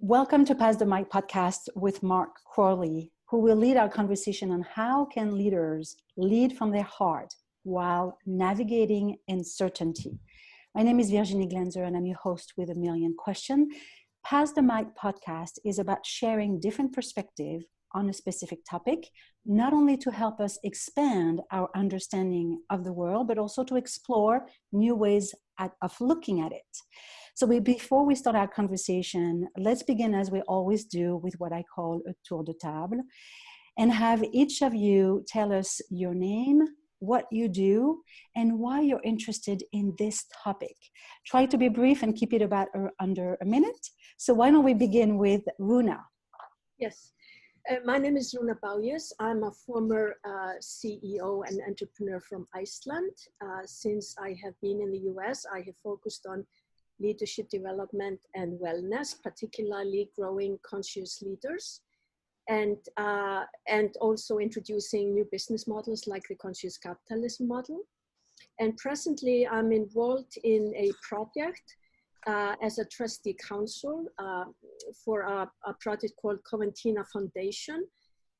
Welcome to Pass the Mic podcast with Mark Crowley, who will lead our conversation on how can leaders lead from their heart while navigating uncertainty. My name is Virginie Glanzer and I'm your host with a million questions. Pass the Mic podcast is about sharing different perspectives on a specific topic, not only to help us expand our understanding of the world, but also to explore new ways of looking at it. So before we start our conversation, let's begin as we always do with what I call a tour de table and have each of you tell us your name, what you do, and why you're interested in this topic. Try to be brief and keep it about under a minute. So why don't we begin with Runa? Yes. My name is Runa Baujes. I'm a former CEO and entrepreneur from Iceland. Since I have been in the US, I have focused on leadership development and wellness, particularly growing conscious leaders, and also introducing new business models like the conscious capitalism model. And presently, I'm involved in a project as a trustee council for a project called Coventina Foundation.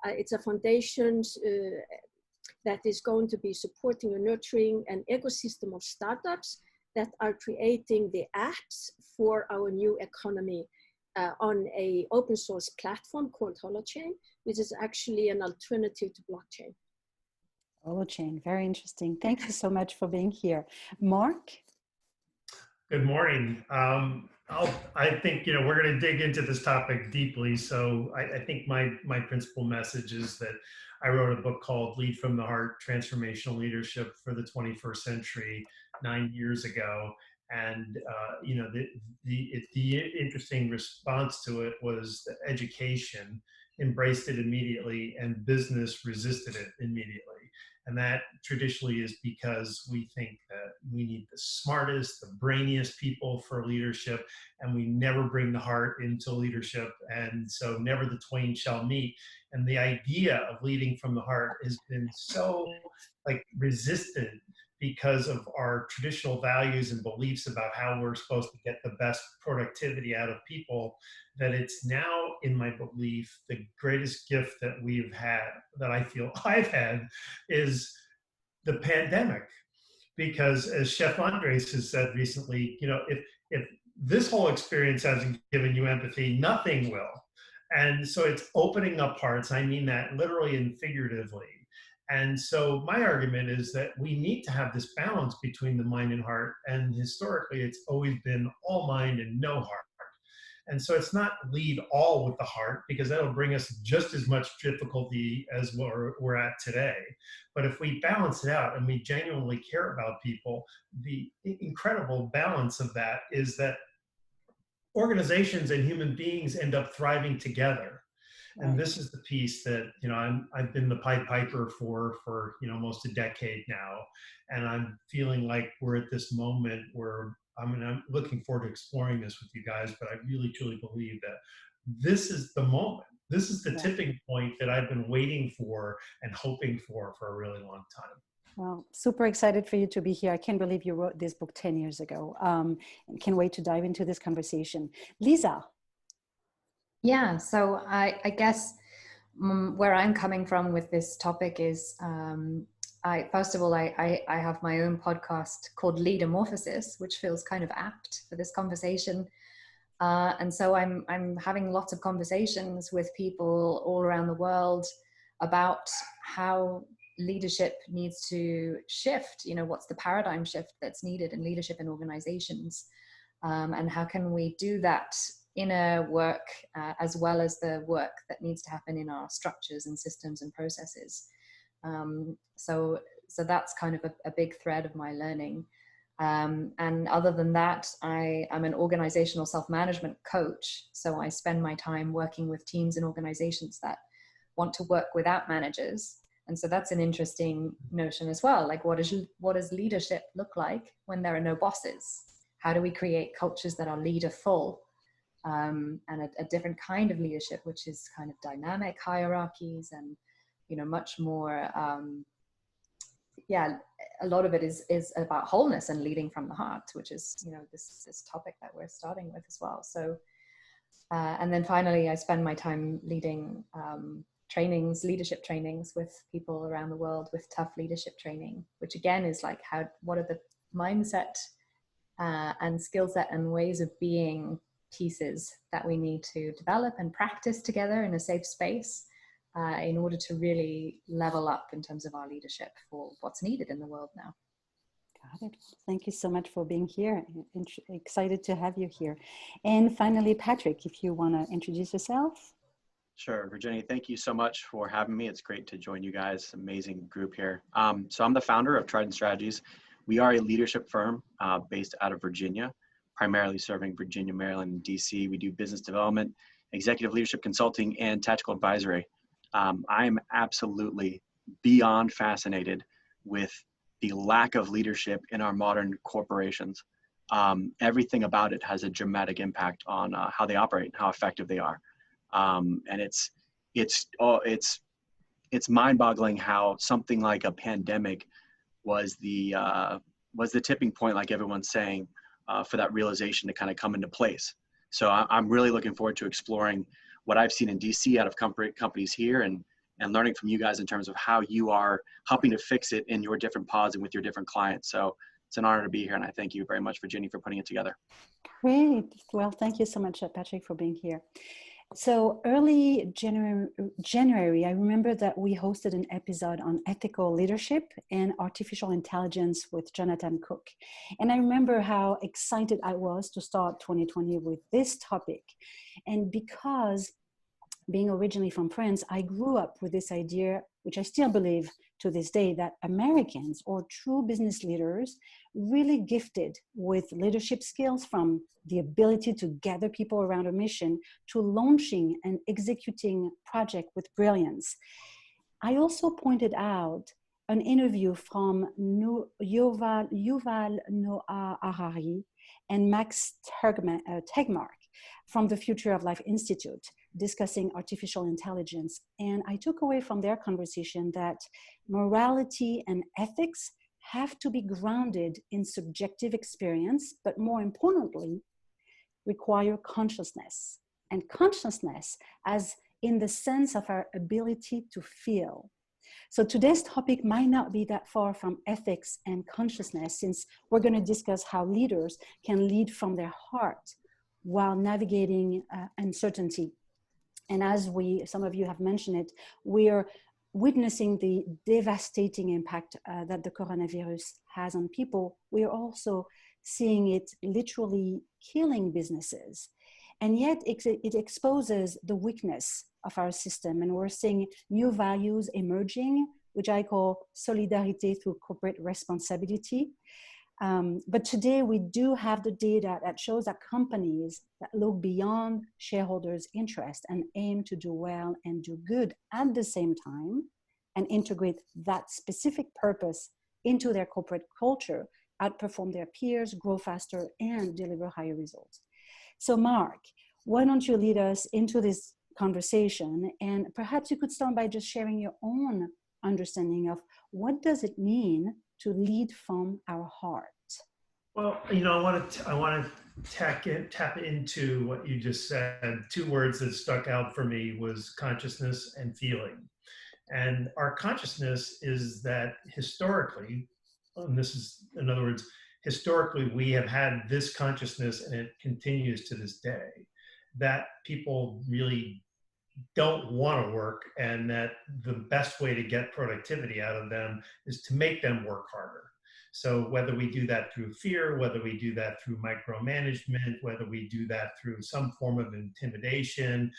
It's a foundation that is going to be supporting and nurturing an ecosystem of startups that are creating the apps for our new economy on an open source platform called Holochain, which is actually an alternative to blockchain. Holochain, very interesting. Thank you so much for being here. Mark? Good morning. I think, we're going to dig into this topic deeply. So I think my principal message is that I wrote a book called Lead from the Heart, Transformational Leadership for the 21st Century 9 years ago. And, the interesting response to it was that education embraced it immediately and business resisted it immediately. And that traditionally is because we think that we need the smartest, the brainiest people for leadership, and we never bring the heart into leadership. And so never the twain shall meet. And the idea of leading from the heart has been so resisted because of our traditional values and beliefs about how we're supposed to get the best productivity out of people, that it's now, in my belief, the greatest gift that we've had, that I feel I've had, is the pandemic. Because as Chef Andres has said recently, if this whole experience hasn't given you empathy, nothing will. And so it's opening up hearts. I mean that literally and figuratively. And so my argument is that we need to have this balance between the mind and heart. And historically, it's always been all mind and no heart. And so it's not lead all with the heart, because that'll bring us just as much difficulty as we're at today. But if we balance it out and we genuinely care about people, the incredible balance of that is that organizations and human beings end up thriving together. And this is the piece that, I've been the Pied Piper for almost a decade now. And I'm feeling like we're at this moment where I'm looking forward to exploring this with you guys, but I really, truly believe that this is the moment. This is the tipping point that I've been waiting for and hoping for a really long time. Well, super excited for you to be here. I can't believe you wrote this book 10 years ago. And can't wait to dive into this conversation. Lisa. Yeah, so I guess where I'm coming from with this topic is, first of all, I have my own podcast called Leadermorphosis, which feels kind of apt for this conversation. And so I'm having lots of conversations with people all around the world about how leadership needs to shift. What's the paradigm shift that's needed in leadership in organizations? And how can we do that inner work as well as the work that needs to happen in our structures and systems and processes. So that's kind of a big thread of my learning. And other than that, I'm an organizational self-management coach. So I spend my time working with teams and organizations that want to work without managers. And so that's an interesting notion as well. Like, what does leadership look like when there are no bosses? How do we create cultures that are leaderful? And a different kind of leadership, which is kind of dynamic hierarchies and, much more, a lot of it is about wholeness and leading from the heart, which is, this topic that we're starting with as well. So And then finally, I spend my time leading leadership trainings with people around the world with tough leadership training, which again is like what are the mindset and skill set and ways of being pieces that we need to develop and practice together in a safe space in order to really level up in terms of our leadership for what's needed in the world now. Got it. Thank you so much for being here. Excited to have you here. And finally, Patrick, if you want to introduce yourself. Sure, Virginia, thank you so much for having me. It's great to join you guys. Amazing group here. So I'm the founder of Trident Strategies. We are a leadership firm based out of Virginia, primarily serving Virginia, Maryland, and DC. We do business development, executive leadership consulting, and tactical advisory. I am absolutely beyond fascinated with the lack of leadership in our modern corporations. Everything about it has a dramatic impact on how they operate and how effective they are. And it's mind-boggling how something like a pandemic was the tipping point, like everyone's saying, for that realization to kind of come into place. So I'm really looking forward to exploring what I've seen in DC out of companies here and learning from you guys in terms of how you are helping to fix it in your different pods and with your different clients. So it's an honor to be here, and I thank you very much, Virginia, for putting it together. Great. Well, thank you so much, Patrick, for being here. So early January, I remember that we hosted an episode on ethical leadership and artificial intelligence with Jonathan Cook. And I remember how excited I was to start 2020 with this topic. And because being originally from France, I grew up with this idea, which I still believe to this day, that Americans, or true business leaders, really gifted with leadership skills, from the ability to gather people around a mission to launching and executing project with brilliance. I also pointed out an interview from Yuval Noah Harari and Max Tegmark from the Future of Life Institute, discussing artificial intelligence. And I took away from their conversation that morality and ethics have to be grounded in subjective experience, but more importantly, require consciousness. And consciousness as in the sense of our ability to feel. So today's topic might not be that far from ethics and consciousness, since we're going to discuss how leaders can lead from their heart while navigating uncertainty. And as some of you have mentioned it, we are witnessing the devastating impact that the coronavirus has on people. We are also seeing it literally killing businesses. And yet it exposes the weakness of our system. And we're seeing new values emerging, which I call solidarity through corporate responsibility. But today we do have the data that shows that companies that look beyond shareholders' interest and aim to do well and do good at the same time and integrate that specific purpose into their corporate culture outperform their peers, grow faster, and deliver higher results. So Mark, why don't you lead us into this conversation? And perhaps you could start by just sharing your own understanding of what does it mean to lead from our heart? Well, I want to tap into what you just said. Two words that stuck out for me was consciousness and feeling. And our consciousness is that historically, and this is, in other words, historically, we have had this consciousness, and it continues to this day, that people really don't want to work, and that the best way to get productivity out of them is to make them work harder. So whether we do that through fear, whether we do that through micromanagement, whether we do that through some form of intimidation,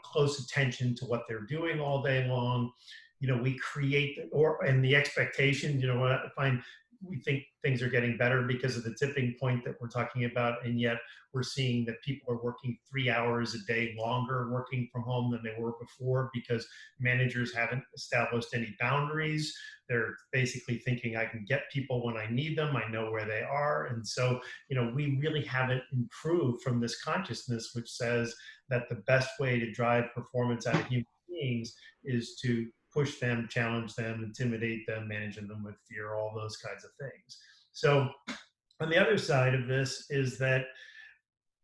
close attention to what they're doing all day long, we create, and the expectation, what I find, we think things are getting better because of the tipping point that we're talking about, and yet we're seeing that people are working 3 hours a day longer working from home than they were before because managers haven't established any boundaries. They're basically thinking, I can get people when I need them, I know where they are. And so, we really haven't improved from this consciousness, which says that the best way to drive performance out of human beings is to push them, challenge them, intimidate them, managing them with fear, all those kinds of things. So on the other side of this is that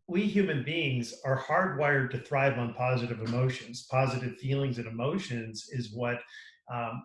we human beings are hardwired to thrive on positive emotions. Positive feelings and emotions is what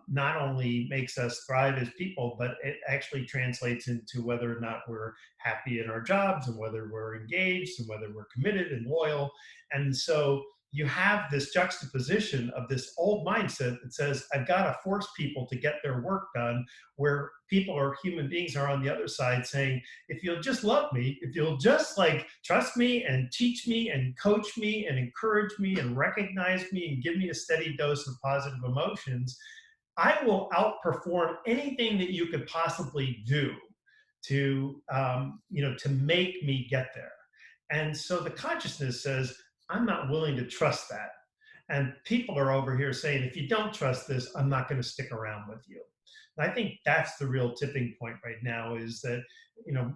not only makes us thrive as people, but it actually translates into whether or not we're happy in our jobs and whether we're engaged and whether we're committed and loyal. And so you have this juxtaposition of this old mindset that says, I've got to force people to get their work done, where people or human beings are on the other side saying, if you'll just love me, if you'll just like trust me and teach me and coach me and encourage me and recognize me and give me a steady dose of positive emotions, I will outperform anything that you could possibly do to, to make me get there. And so the consciousness says, I'm not willing to trust that. And people are over here saying, if you don't trust this, I'm not going to stick around with you. And I think that's the real tipping point right now, is that,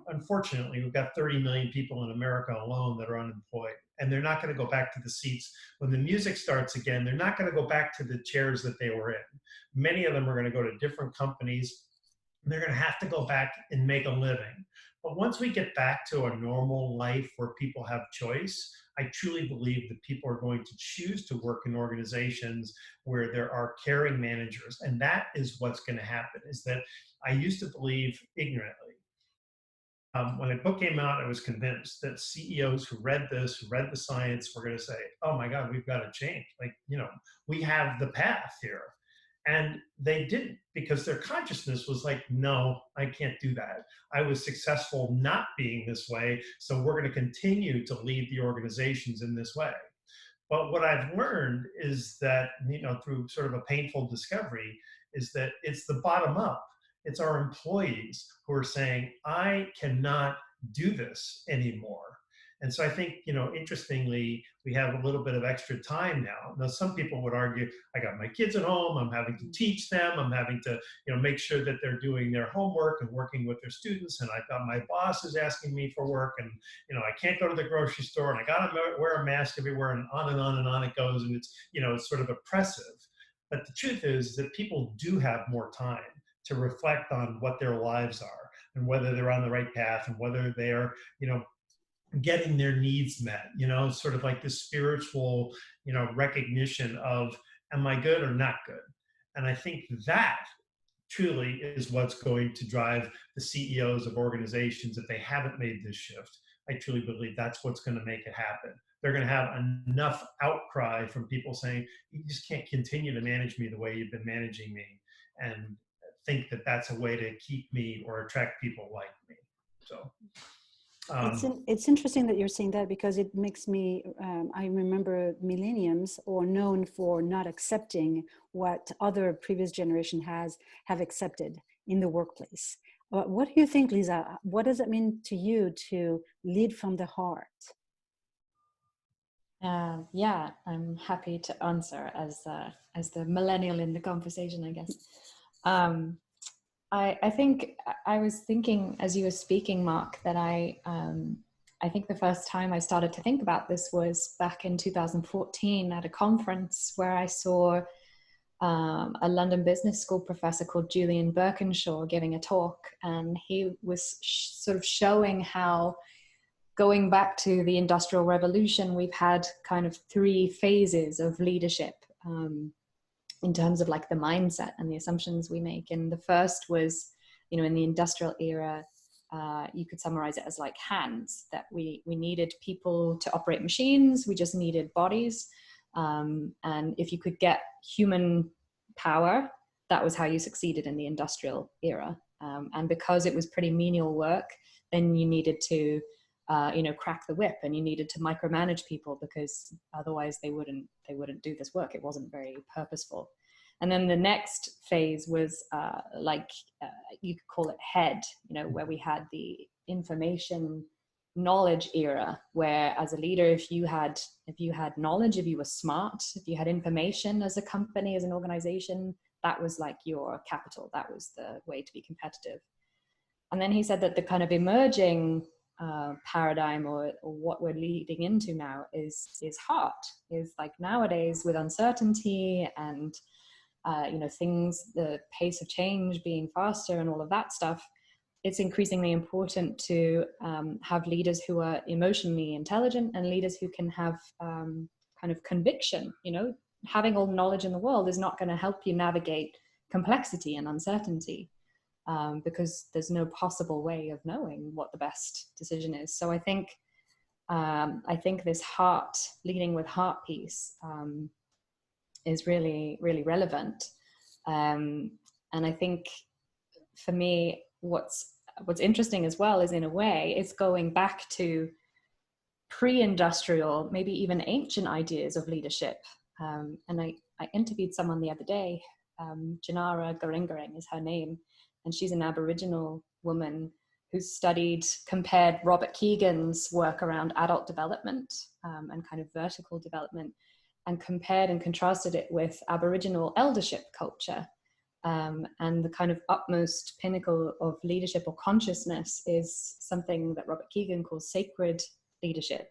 unfortunately, we've got 30 million people in America alone that are unemployed, and they're not going to go back to the seats. When the music starts again, they're not going to go back to the chairs that they were in. Many of them are going to go to different companies. They're going to have to go back and make a living. But once we get back to a normal life where people have choice, I truly believe that people are going to choose to work in organizations where there are caring managers. And that is what's going to happen, is that I used to believe ignorantly. When a book came out, I was convinced that CEOs who read this, who read the science, were going to say, oh my God, we've got to change. We have the path here. And they didn't, because their consciousness was like, no, I can't do that. I was successful not being this way, so we're going to continue to lead the organizations in this way. But what I've learned is that, through sort of a painful discovery, is that it's the bottom up. It's our employees who are saying, I cannot do this anymore. And so I think, interestingly, we have a little bit of extra time now. Now, some people would argue, I got my kids at home, I'm having to teach them, I'm having to, make sure that they're doing their homework and working with their students, and I've got my boss is asking me for work, and, I can't go to the grocery store, and I got to wear a mask everywhere, and on and on and on it goes, and it's, it's sort of oppressive. But the truth is that people do have more time to reflect on what their lives are and whether they're on the right path and whether they're, getting their needs met, sort of like this spiritual, recognition of, am I good or not good? And I think that truly is what's going to drive the CEOs of organizations if they haven't made this shift. I truly believe that's what's going to make it happen. They're going to have enough outcry from people saying, you just can't continue to manage me the way you've been managing me, and think that that's a way to keep me or attract people like me. So. It's interesting that you're saying that, because it makes me, I remember millennials are known for not accepting what other previous generation have accepted in the workplace. What do you think, Lisa? What does it mean to you to lead from the heart? Yeah, I'm happy to answer as the millennial in the conversation, I guess. I think I was thinking as you were speaking, Mark, that I think the first time I started to think about this was back in 2014 at a conference where I saw a London Business School professor called Julian Birkinshaw giving a talk, and he was sort of showing how, going back to the Industrial Revolution, we've had kind of 3 phases of leadership. In terms of like the mindset and the assumptions we make. And the first was, in the industrial era, you could summarize it as like hands, that we needed people to operate machines. We just needed bodies. And if you could get human power, that was how you succeeded in the industrial era. And because it was pretty menial work, then you needed to, crack the whip, and you needed to micromanage people, because otherwise they wouldn't do this work. It wasn't very purposeful. And then the next phase was you could call it head, where we had the information knowledge era, where as a leader, if you had knowledge, if you were smart, if you had information as a company, as an organization, that was like your capital. That was the way to be competitive. And then he said that the kind of emerging paradigm or what we're leading into now is heart. Is like nowadays, with uncertainty and things, the pace of change being faster and all of that stuff, it's increasingly important to have leaders who are emotionally intelligent and leaders who can have kind of conviction. You know, having all knowledge in the world is not going to help you navigate complexity and uncertainty, because there's no possible way of knowing what the best decision is. So I think this leading with heart piece is really, really relevant. And I think for me, what's interesting as well is, in a way, it's going back to pre-industrial, maybe even ancient ideas of leadership. And I interviewed someone the other day, Janara Garingaring is her name, and she's an Aboriginal woman who compared Robert Keegan's work around adult development and kind of vertical development, and compared and contrasted it with Aboriginal eldership culture. And the kind of utmost pinnacle of leadership or consciousness is something that Robert Keegan calls sacred leadership.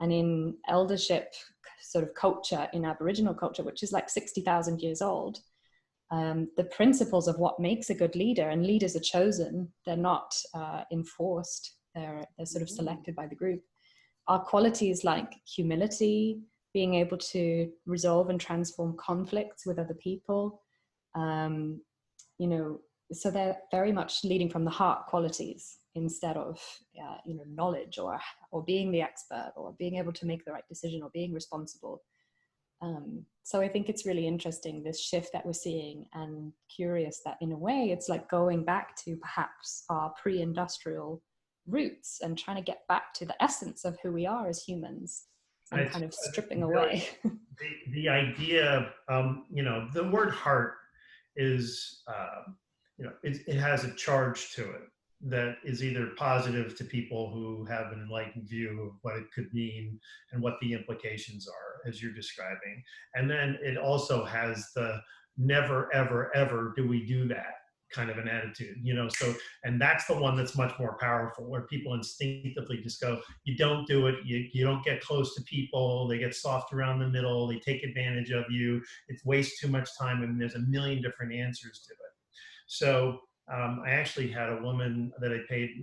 And in eldership sort of culture, in Aboriginal culture, which is like 60,000 years old, the principles of what makes a good leader, and leaders are chosen, they're not enforced, they're sort of selected by the group, are qualities like humility, being able to resolve and transform conflicts with other people, you know, so they're very much leading from the heart qualities instead of you know, knowledge or being the expert or being able to make the right decision or being responsible. So I think it's really interesting, this shift that we're seeing, and curious that in a way it's like going back to perhaps our pre-industrial roots and trying to get back to the essence of who we are as humans, and kind of stripping away. The idea, you know, the word heart is, you know, it has a charge to it that is either positive to people who have an enlightened view of what it could mean and what the implications are, as you're describing. And then it also has the never, ever, ever do we do that kind of an attitude, you know. So, and that's the one that's much more powerful, where people instinctively just go, you don't do it, you don't get close to people, they get soft around the middle, they take advantage of you, it wastes too much time, and there's a million different answers to it. So I actually had a woman that I paid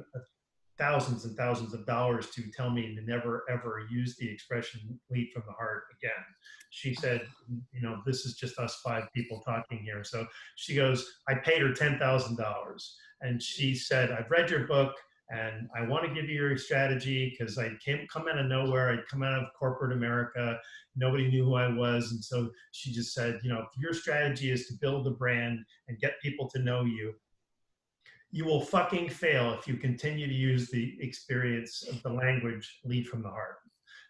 thousands and thousands of dollars to tell me to never ever use the expression lead from the heart again. She said, you know, this is just us 5 people talking here. So she goes, I paid her $10,000, and she said, I've read your book and I want to give you your strategy, because I come out of nowhere. I'd come out of corporate America. Nobody knew who I was. And so she just said, you know, if your strategy is to build a brand and get people to know you, you will fucking fail if you continue to use the experience of the language lead from the heart.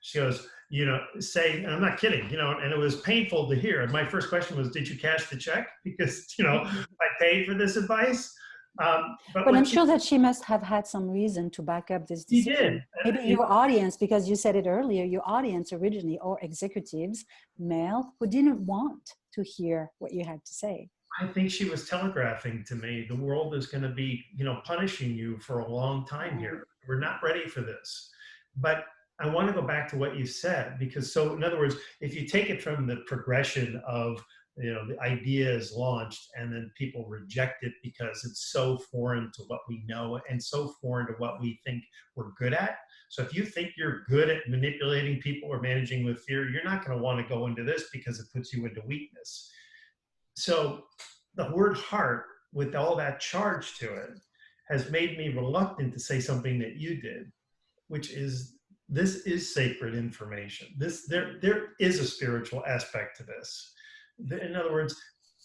She goes, you know, and I'm not kidding, you know, and it was painful to hear. My first question was, did you cash the check? Because, you know, I paid for this advice. But I'm sure that she must have had some reason to back up this decision. She did. Maybe your audience, because you said it earlier, your audience originally, or executives, male, who didn't want to hear what you had to say. I think she was telegraphing to me, the world is going to be, you know, punishing you for a long time here. We're not ready for this. But I want to go back to what you said, because so, in other words, if you take it from the progression of, you know, the idea is launched and then people reject it because it's so foreign to what we know and so foreign to what we think we're good at. So if you think you're good at manipulating people or managing with fear, you're not going to want to go into this because it puts you into weakness. So the word heart, with all that charge to it, has made me reluctant to say something that you did, which is, this is sacred information. There is a spiritual aspect to this. In other words,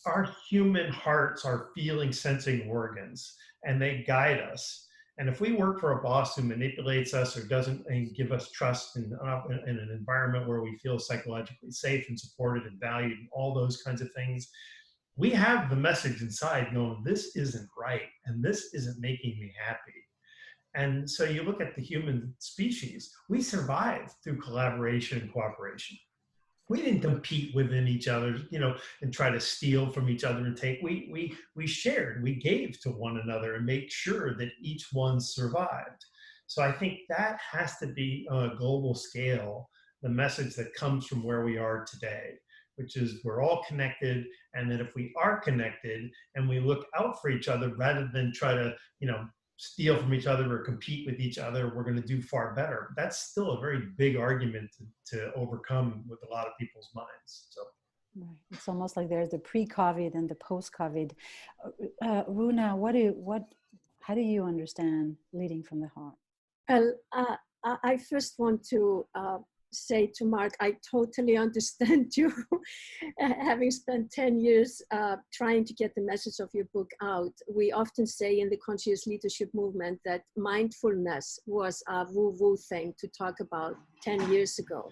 our human hearts are feeling, sensing organs, and they guide us. And if we work for a boss who manipulates us or doesn't give us trust in an environment where we feel psychologically safe and supported and valued and all those kinds of things, we have the message inside going, this isn't right, and this isn't making me happy. And so you look at the human species, we survived through collaboration and cooperation. We didn't compete within each other, you know, and try to steal from each other and take. We shared, we gave to one another and made sure that each one survived. So I think that has to be on a global scale, the message that comes from where we are today, which is we're all connected, and that if we are connected and we look out for each other rather than try to, you know, steal from each other or compete with each other, we're going to do far better. That's still a very big argument to overcome with a lot of people's minds. So. Right. It's almost like there's the pre-COVID and the post-COVID. Runa, how do you understand leading from the heart? Well, I first want to say to Mark, I totally understand you, having spent 10 years trying to get the message of your book out. We often say in the conscious leadership movement that mindfulness was a woo-woo thing to talk about 10 years ago.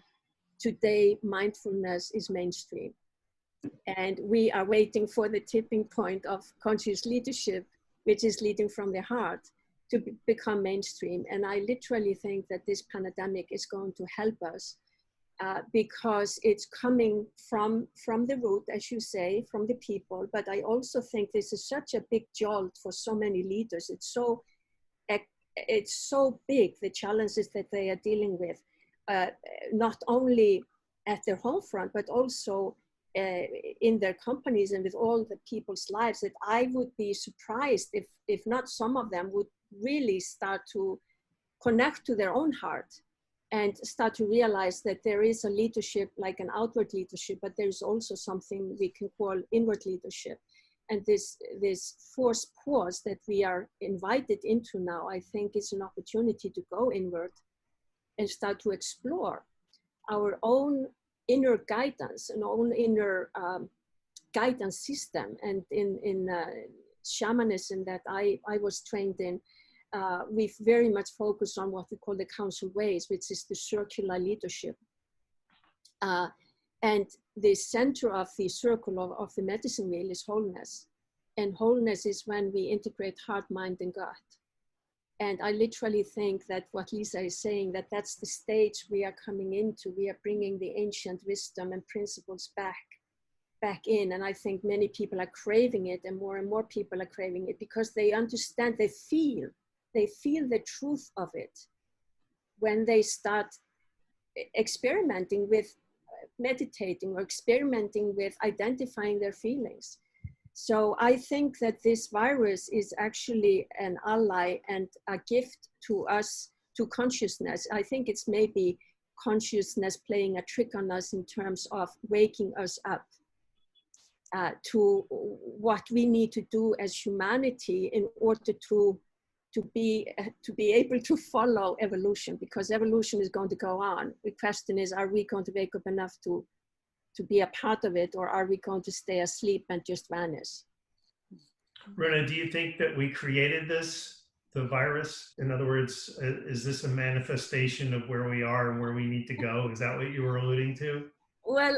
Today, mindfulness is mainstream. And we are waiting for the tipping point of conscious leadership, which is leading from the heart, to become mainstream. And I literally think that this pandemic is going to help us because it's coming from the root, as you say, from the people. But I also think this is such a big jolt for so many leaders. It's so big, the challenges that they are dealing with, not only at their home front, but also in their companies and with all the people's lives, that I would be surprised if not some of them would really start to connect to their own heart and start to realize that there is a leadership, like an outward leadership, but there's also something we can call inward leadership. And this forced pause that we are invited into now, I think is an opportunity to go inward and start to explore our own inner guidance and own inner guidance system. And in shamanism that I was trained in, we very much focus on what we call the council ways, which is the circular leadership. And the center of the circle of the medicine wheel is wholeness. And wholeness is when we integrate heart, mind, and gut. And I literally think that what Lisa is saying, that that's the stage we are coming into. We are bringing the ancient wisdom and principles back in. And I think many people are craving it, and more people are craving it because they understand, they feel the truth of it when they start experimenting with meditating or experimenting with identifying their feelings. So I think that this virus is actually an ally and a gift to us, to consciousness. I think it's maybe consciousness playing a trick on us in terms of waking us up to what we need to do as humanity in order to be able to follow evolution, because evolution is going to go on. The question is, are we going to wake up enough to be a part of it, or are we going to stay asleep and just vanish? Runa, do you think that we created the virus? In other words, is this a manifestation of where we are and where we need to go? Is that what you were alluding to? Well,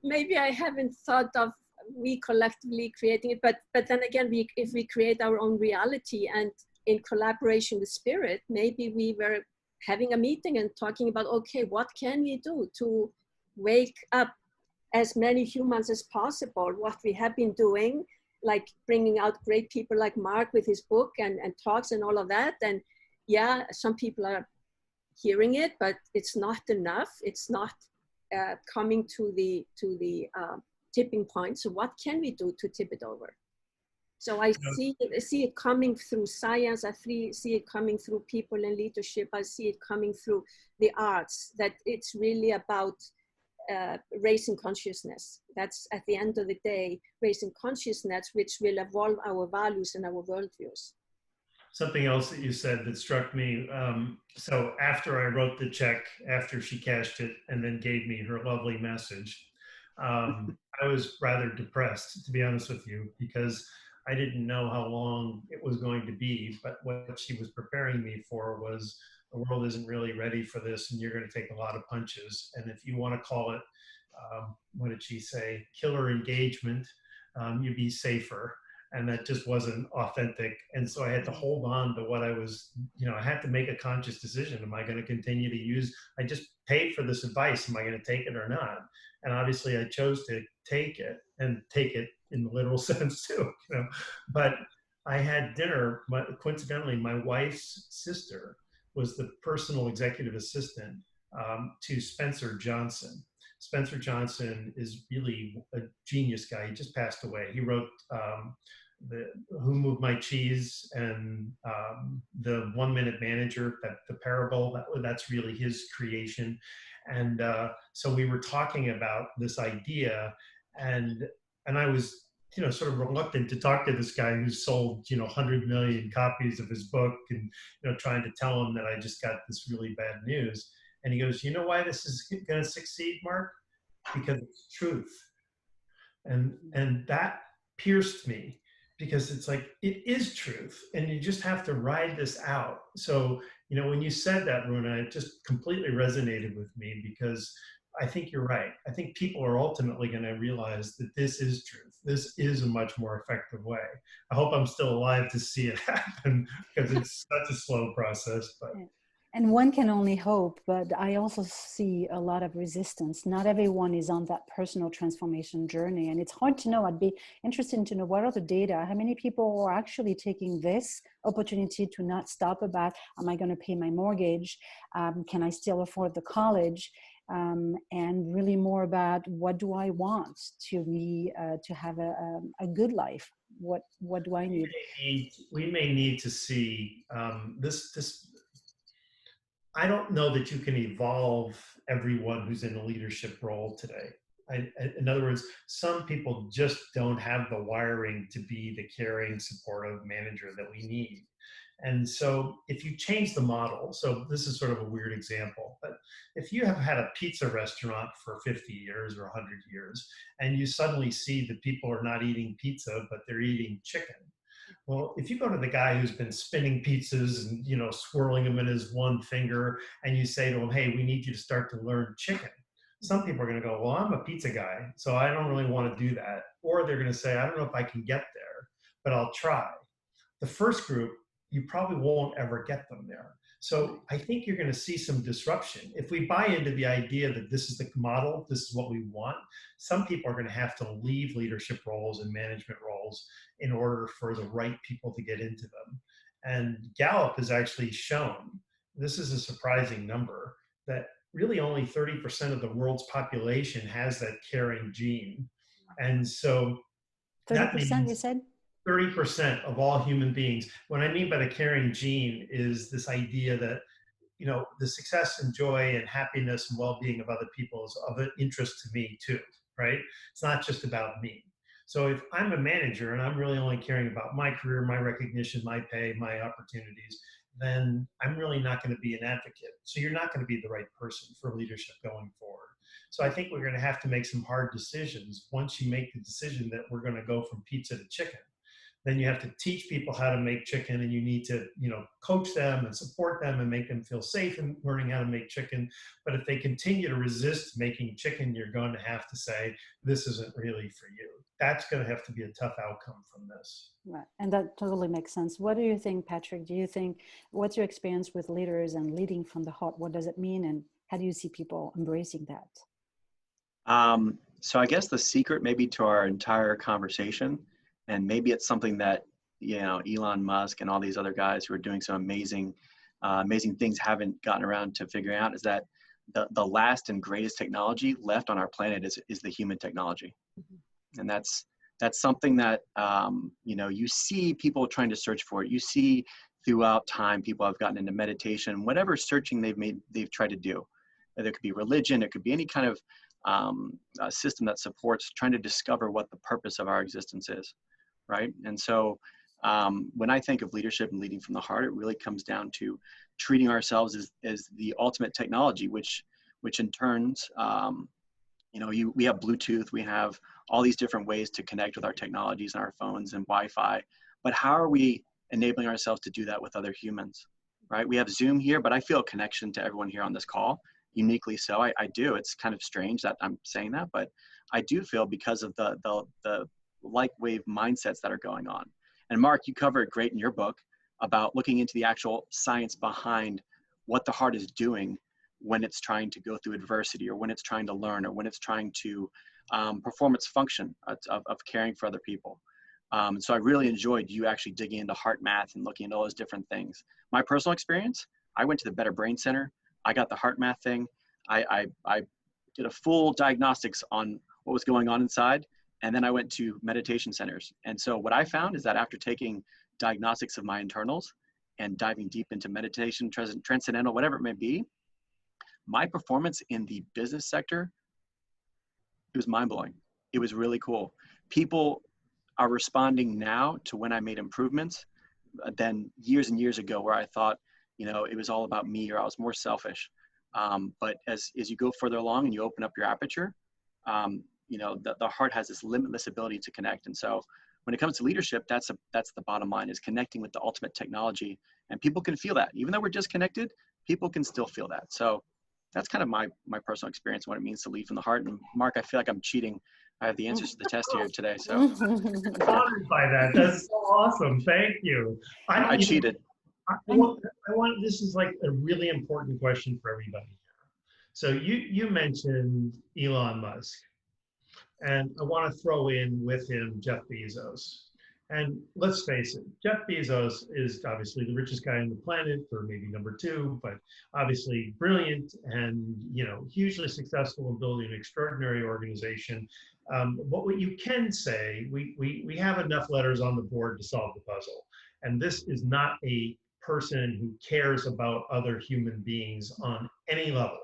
maybe I haven't thought of we collectively creating it, but then again, if we create our own reality and in collaboration with spirit, maybe we were having a meeting and talking about, okay, what can we do to wake up as many humans as possible? What we have been doing, like bringing out great people like Mark with his book and talks and all of that. And yeah, some people are hearing it, but it's not enough. It's not coming to the tipping point. So what can we do to tip it over? So I see it coming through science. I see it coming through people in leadership. I see it coming through the arts, that it's really about raising consciousness. That's at the end of the day, raising consciousness, which will evolve our values and our worldviews. Something else that you said that struck me. So after I wrote the check, after she cashed it and then gave me her lovely message, I was rather depressed, to be honest with you, because I didn't know how long it was going to be. But what she was preparing me for was, the world isn't really ready for this, and you're going to take a lot of punches. And if you want to call it, what did she say, killer engagement, you'd be safer. And that just wasn't authentic. And so I had to hold on to what I was, I had to make a conscious decision. Am I going to continue to use, I just paid for this advice. Am I going to take it or not? And obviously I chose to take it, and take it in the literal sense too, But I had dinner, coincidentally, my wife's sister was the personal executive assistant to Spencer Johnson. Spencer Johnson is really a genius guy. He just passed away. He wrote Who Moved My Cheese and the 1 Minute Manager, the parable, that's really his creation. And so we were talking about this idea, and I was, sort of reluctant to talk to this guy who sold, 100 million copies of his book, and, trying to tell him that I just got this really bad news. And he goes, you know why this is going to succeed, Mark? Because it's truth. And that pierced me, because it's like, it is truth, and you just have to ride this out. So, when you said that, Runa, it just completely resonated with me, because I think you're right. I think people are ultimately going to realize that this is truth. This is a much more effective way. I hope I'm still alive to see it happen, because it's such a slow process. But and one can only hope, but I also see a lot of resistance. Not everyone is on that personal transformation journey, and it's hard to know. I'd be interested to know, what are the data? How many people are actually taking this opportunity to not stop about, am I going to pay my mortgage? Can I still afford the college? And really more about, what do I want to be, to have a good life? What do I need? We may need to see this. I don't know that you can evolve everyone who's in a leadership role today. In other words, some people just don't have the wiring to be the caring, supportive manager that we need. And so if you change the model, so this is sort of a weird example, but if you have had a pizza restaurant for 50 years or 100 years, and you suddenly see that people are not eating pizza, but they're eating chicken. Well, if you go to the guy who's been spinning pizzas and, swirling them in his one finger, and you say to him, hey, we need you to start to learn chicken. Some people are going to go, well, I'm a pizza guy, so I don't really want to do that. Or they're going to say, I don't know if I can get there, but I'll try. The first group, you probably won't ever get them there. So I think you're going to see some disruption. If we buy into the idea that this is the model, this is what we want, some people are going to have to leave leadership roles and management roles in order for the right people to get into them. And Gallup has actually shown, this is a surprising number, that really only 30% of the world's population has that caring gene. And so 30%, you said? 30% of all human beings. What I mean by the caring gene is this idea that, the success and joy and happiness and well-being of other people is of interest to me too, right? It's not just about me. So if I'm a manager and I'm really only caring about my career, my recognition, my pay, my opportunities, then I'm really not going to be an advocate. So you're not going to be the right person for leadership going forward. So I think we're going to have to make some hard decisions. Once you make the decision that we're going to go from pizza to chicken, then you have to teach people how to make chicken, and you need to, coach them and support them and make them feel safe in learning how to make chicken. But if they continue to resist making chicken, you're going to have to say, this isn't really for you. That's going to have to be a tough outcome from this. Right. And that totally makes sense. What do you think, Patrick? What's your experience with leaders and leading from the heart? What does it mean? And how do you see people embracing that? So I guess the secret maybe to our entire conversation, and maybe it's something that, Elon Musk and all these other guys who are doing some amazing things haven't gotten around to figuring out, is that the last and greatest technology left on our planet is the human technology. Mm-hmm. And that's something that, you see people trying to search for it. You see throughout time, people have gotten into meditation, whatever searching they've tried to do. There could be religion, it could be any kind of a system that supports trying to discover what the purpose of our existence is, right? And so when I think of leadership and leading from the heart, it really comes down to treating ourselves as the ultimate technology, which in turns, we have Bluetooth, we have all these different ways to connect with our technologies and our phones and Wi-Fi, but how are we enabling ourselves to do that with other humans, right? We have Zoom here, but I feel a connection to everyone here on this call. Uniquely so, I do. It's kind of strange that I'm saying that, but I do feel, because of the like wave mindsets that are going on. And Mark, you cover it great in your book about looking into the actual science behind what the heart is doing when it's trying to go through adversity, or when it's trying to learn, or when it's trying to perform its function of caring for other people. So I really enjoyed you actually digging into heart math and looking into all those different things. My personal experience, I went to the Better Brain Center. I got the heart math thing. I did a full diagnostics on what was going on inside. And then I went to meditation centers. And so what I found is that after taking diagnostics of my internals and diving deep into meditation, transcendental, whatever it may be, my performance in the business sector, it was mind-blowing. It was really cool. People are responding now to when I made improvements than years and years ago, where I thought, you know, it was all about me, or I was more selfish. But as you go further along and you open up your aperture, you know, the heart has this limitless ability to connect. And so when it comes to leadership, that's the bottom line, is connecting with the ultimate technology. And people can feel that. Even though we're disconnected, people can still feel that. So that's kind of my personal experience, what it means to lead from the heart. And Mark, I feel like I'm cheating. I have the answers to the test here today. So Honored by that. That's so awesome. Thank you. I cheated. I want, this is like a really important question for everybody here. So you mentioned Elon Musk, and I want to throw in with him Jeff Bezos. And let's face it, Jeff Bezos is obviously the richest guy on the planet, or maybe number 2, but obviously brilliant and, you know, hugely successful in building an extraordinary organization. But what you can say, we have enough letters on the board to solve the puzzle. And this is not a person who cares about other human beings on any level.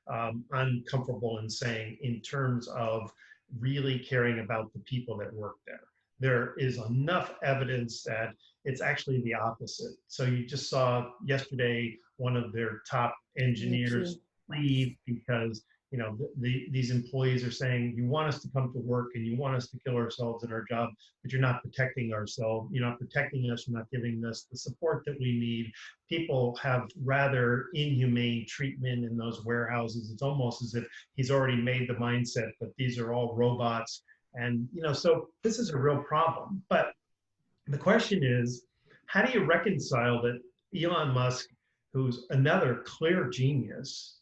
I'm comfortable in saying, in terms of really caring about the people that work there. There is enough evidence that it's actually the opposite. So you just saw yesterday one of their top engineers leave because, you know, these employees are saying, you want us to come to work and you want us to kill ourselves in our job, but you're not protecting ourselves. You're not protecting us. You're not giving us the support that we need. People have rather inhumane treatment in those warehouses. It's almost as if he's already made the mindset that these are all robots. And, you know, so this is a real problem. But the question is, how do you reconcile that Elon Musk, who's another clear genius,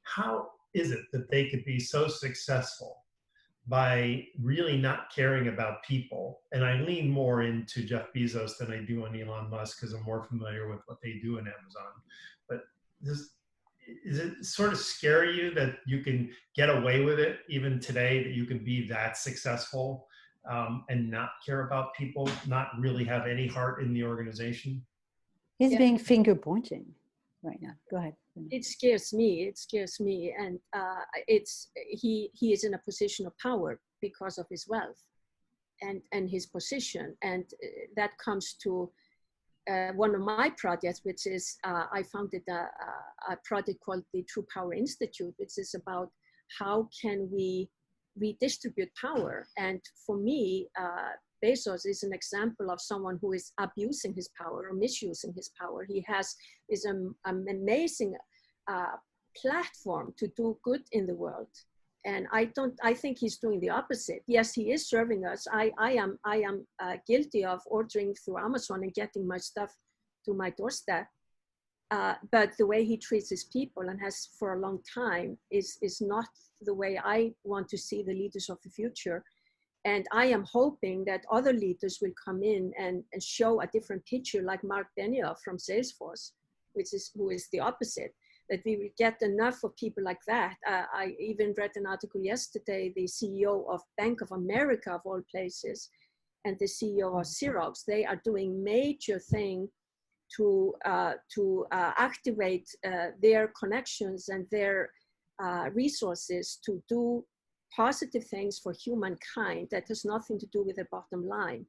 how is it that they could be so successful by really not caring about people? And I lean more into Jeff Bezos than I do on Elon Musk because I'm more familiar with what they do in Amazon. But does it sort of scare you that you can get away with it even today, that you can be that successful and not care about people, not really have any heart in the organization? He's being finger pointing right now. Go ahead. It scares me. It scares me. And he is in a position of power because of his wealth and his position. And that comes to one of my projects, which is I founded a project called the True Power Institute, which is about how can we redistribute power. And for me, Bezos is an example of someone who is abusing his power or misusing his power. He has an amazing platform to do good in the world. And I think he's doing the opposite. Yes, he is serving us. I am guilty of ordering through Amazon and getting my stuff to my doorstep. But the way he treats his people and has for a long time is not the way I want to see the leaders of the future. And I am hoping that other leaders will come in and show a different picture, like Mark Benioff from Salesforce, who is the opposite. That we will get enough of people like that. I even read an article yesterday, the CEO of Bank of America, of all places, and the CEO of Xerox, they are doing major thing to activate their connections and their resources to do positive things for humankind that has nothing to do with the bottom line.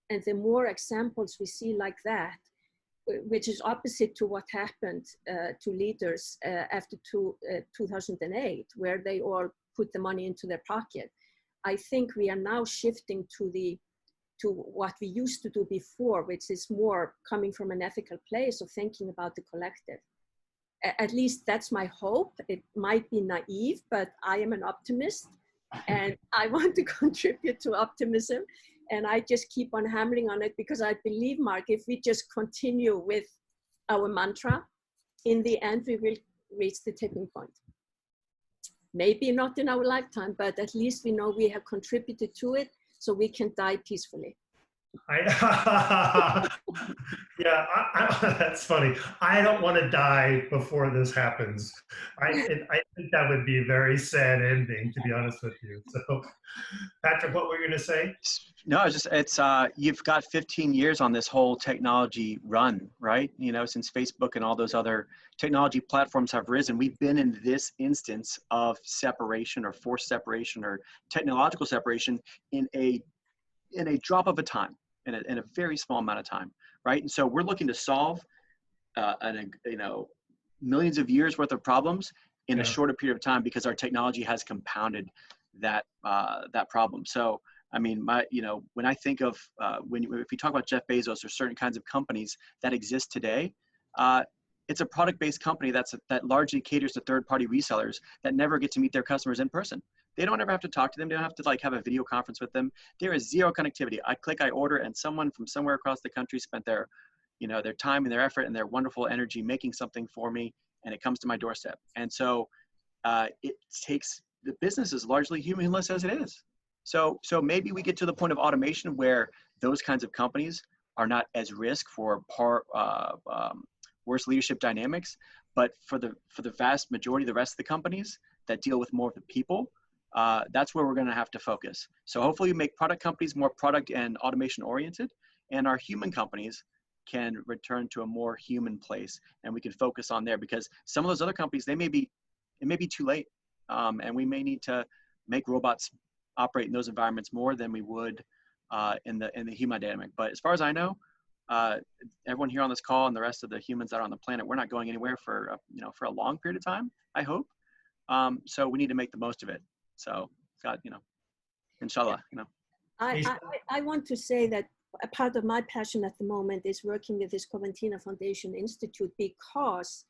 And the more examples we see like that, which is opposite to what happened to leaders after 2008, where they all put the money into their pocket. I think we are now shifting to what we used to do before, which is more coming from an ethical place of thinking about the collective. At least that's my hope. It might be naive, but I am an optimist and I want to contribute to optimism. And I just keep on hammering on it because I believe, Mark, if we just continue with our mantra, in the end, we will reach the tipping point. Maybe not in our lifetime, but at least we know we have contributed to it so we can die peacefully. Yeah, that's funny. I don't want to die before this happens. I think that would be a very sad ending, to be honest with you. So, Patrick, what were you going to say? No, it's just, it's, you've got 15 years on this whole technology run, right? You know, since Facebook and all those other technology platforms have risen, we've been in this instance of separation or forced separation or technological separation in a drop of a time, in a very small amount of time, right? And so we're looking to solve, you know, millions of years worth of problems in a shorter period of time because our technology has compounded that that problem. So, I mean, you know, when I think of if we talk about Jeff Bezos or certain kinds of companies that exist today, it's a product-based company that largely caters to third-party resellers that never get to meet their customers in person. They don't ever have to talk to them. They don't have to like have a video conference with them. There is zero connectivity. I click, I order, and someone from somewhere across the country spent their, you know, their time and their effort and their wonderful energy making something for me, and it comes to my doorstep. And so it takes, the business is largely humanless as it is. So maybe we get to the point of automation where those kinds of companies are not as risk for worse leadership dynamics, but for the vast majority of the rest of the companies that deal with more of the people, that's where we're going to have to focus. So hopefully we make product companies more product and automation oriented, and our human companies can return to a more human place, and we can focus on there, because some of those other companies, it may be too late, and we may need to make robots operate in those environments more than we would in the human dynamic. But as far as I know, everyone here on this call and the rest of the humans that are on the planet, we're not going anywhere for you know, for a long period of time, I hope. So we need to make the most of it. So God, you know, inshallah, you know. I want to say that a part of my passion at the moment is working with this Coventina Foundation Institute, because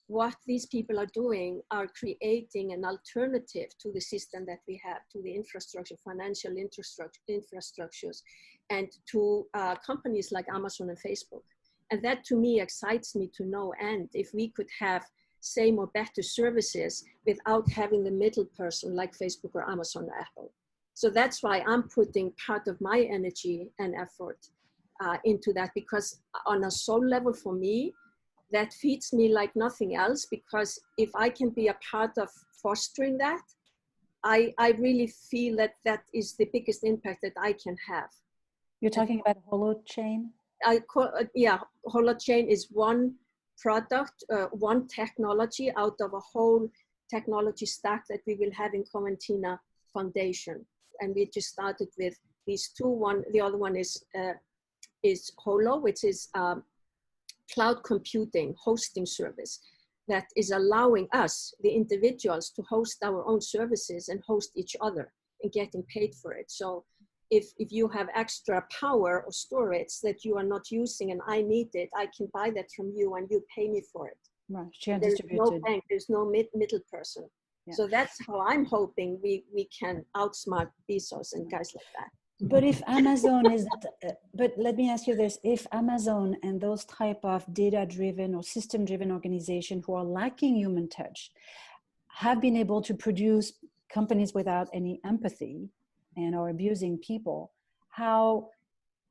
what these people are doing are creating an alternative to the system that we have, to the infrastructure, financial infrastructures, and to companies like Amazon and Facebook. And that to me excites me to no end. If we could have same or better services without having the middle person like Facebook or Amazon or Apple. So that's why I'm putting part of my energy and effort into that, because on a soul level for me, that feeds me like nothing else, because if I can be a part of fostering that, I really feel that that is the biggest impact that I can have. You're talking about Holochain? Yeah, Holochain is one product, one technology out of a whole technology stack that we will have in Coventina Foundation. And we just started with these two. The other one is Holo, which is cloud computing hosting service that is allowing us, the individuals, to host our own services and host each other and getting paid for it. So if you have extra power or storage that you are not using and I need it, I can buy that from you and you pay me for it. Right, share there's distributed. no bank, there's no middle person. Yeah. So that's how I'm hoping we can outsmart Bezos and guys like that. But if Amazon is, but let me ask you this, if Amazon and those type of data-driven or system-driven organizations who are lacking human touch have been able to produce companies without any empathy and are abusing people, how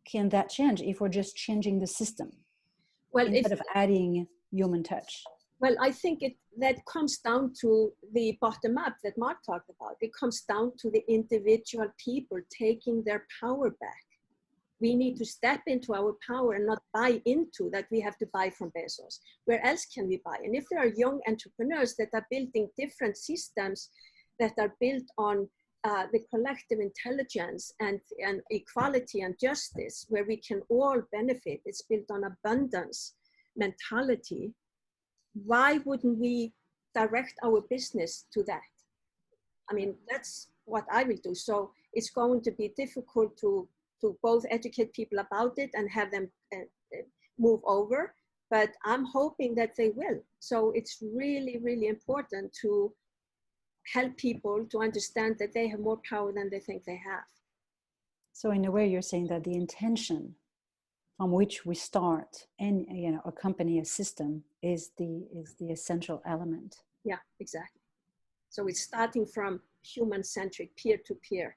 can that change if we're just changing the system instead of adding human touch? Well, I think that comes down to the bottom up that Mark talked about. It comes down to the individual people taking their power back. We need to step into our power and not buy into that we have to buy from Bezos. Where else can we buy? And if there are young entrepreneurs that are building different systems that are built on the collective intelligence and equality and justice, where we can all benefit, it's built on abundance mentality, why wouldn't we direct our business to that? I mean, that's what I will do. So it's going to be difficult to both educate people about it and have them move over, but I'm hoping that they will. So it's really, really important to help people to understand that they have more power than they think they have. So in a way, you're saying that the intention from which we start and a company, a system is the essential element. Yeah, exactly. So it's starting from human-centric, peer-to-peer,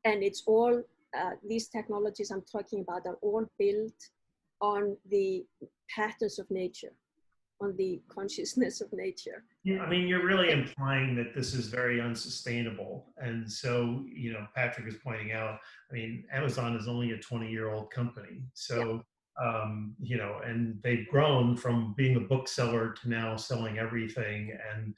and it's all these technologies I'm talking about are all built on the patterns of nature, on the consciousness of nature. Yeah, I mean, you're really implying that this is very unsustainable. And so, Patrick is pointing out, I mean, Amazon is only a 20-year-old company. So, and they've grown from being a bookseller to now selling everything, and,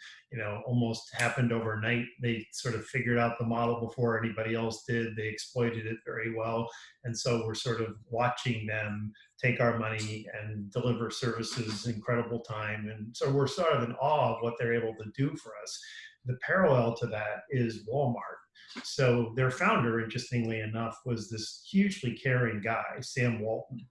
almost happened overnight. They sort of figured out the model before anybody else did. They exploited it very well. And so we're sort of watching them take our money and deliver services incredible time. And so we're sort of in awe of what they're able to do for us. The parallel to that is Walmart. So their founder, interestingly enough, was this hugely caring guy, Sam Walton.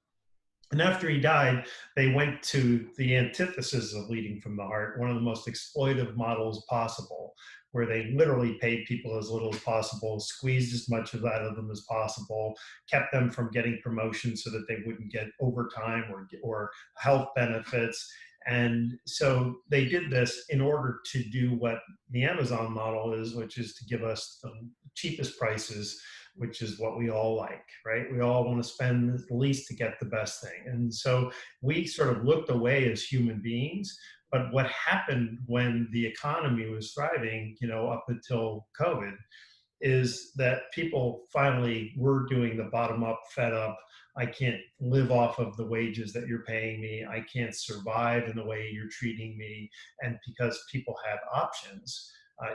And after he died, they went to the antithesis of leading from the heart, one of the most exploitive models possible, where they literally paid people as little as possible, squeezed as much of that of them as possible, kept them from getting promotions so that they wouldn't get overtime or health benefits. And so they did this in order to do what the Amazon model is, which is to give us the cheapest prices, which is what we all like, right? We all want to spend the least to get the best thing. And so we sort of looked away as human beings. But what happened when the economy was thriving, up until COVID, is that people finally were doing the bottom up, fed up. I can't live off of the wages that you're paying me. I can't survive in the way you're treating me. And because people had options,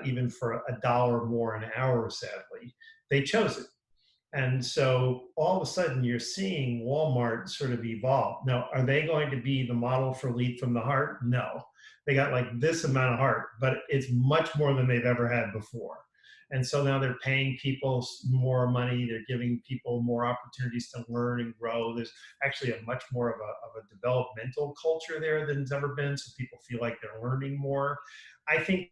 even for $1 more an hour, sadly, they chose it. And so all of a sudden you're seeing Walmart sort of evolve. Now, are they going to be the model for lead from the heart? No. They got like this amount of heart, but it's much more than they've ever had before. And so now they're paying people more money. They're giving people more opportunities to learn and grow. There's actually a much more of a developmental culture there than's ever been. So people feel like they're learning more. I think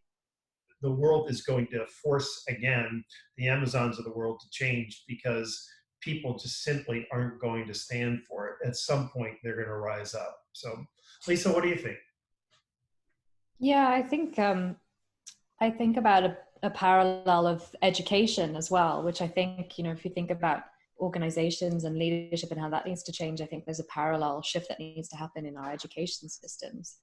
the world is going to force, again, the Amazons of the world to change, because people just simply aren't going to stand for it. At some point, they're going to rise up. So, Lisa, what do you think? Yeah, I think about a parallel of education as well, which I think, if you think about organizations and leadership and how that needs to change, I think there's a parallel shift that needs to happen in our education systems.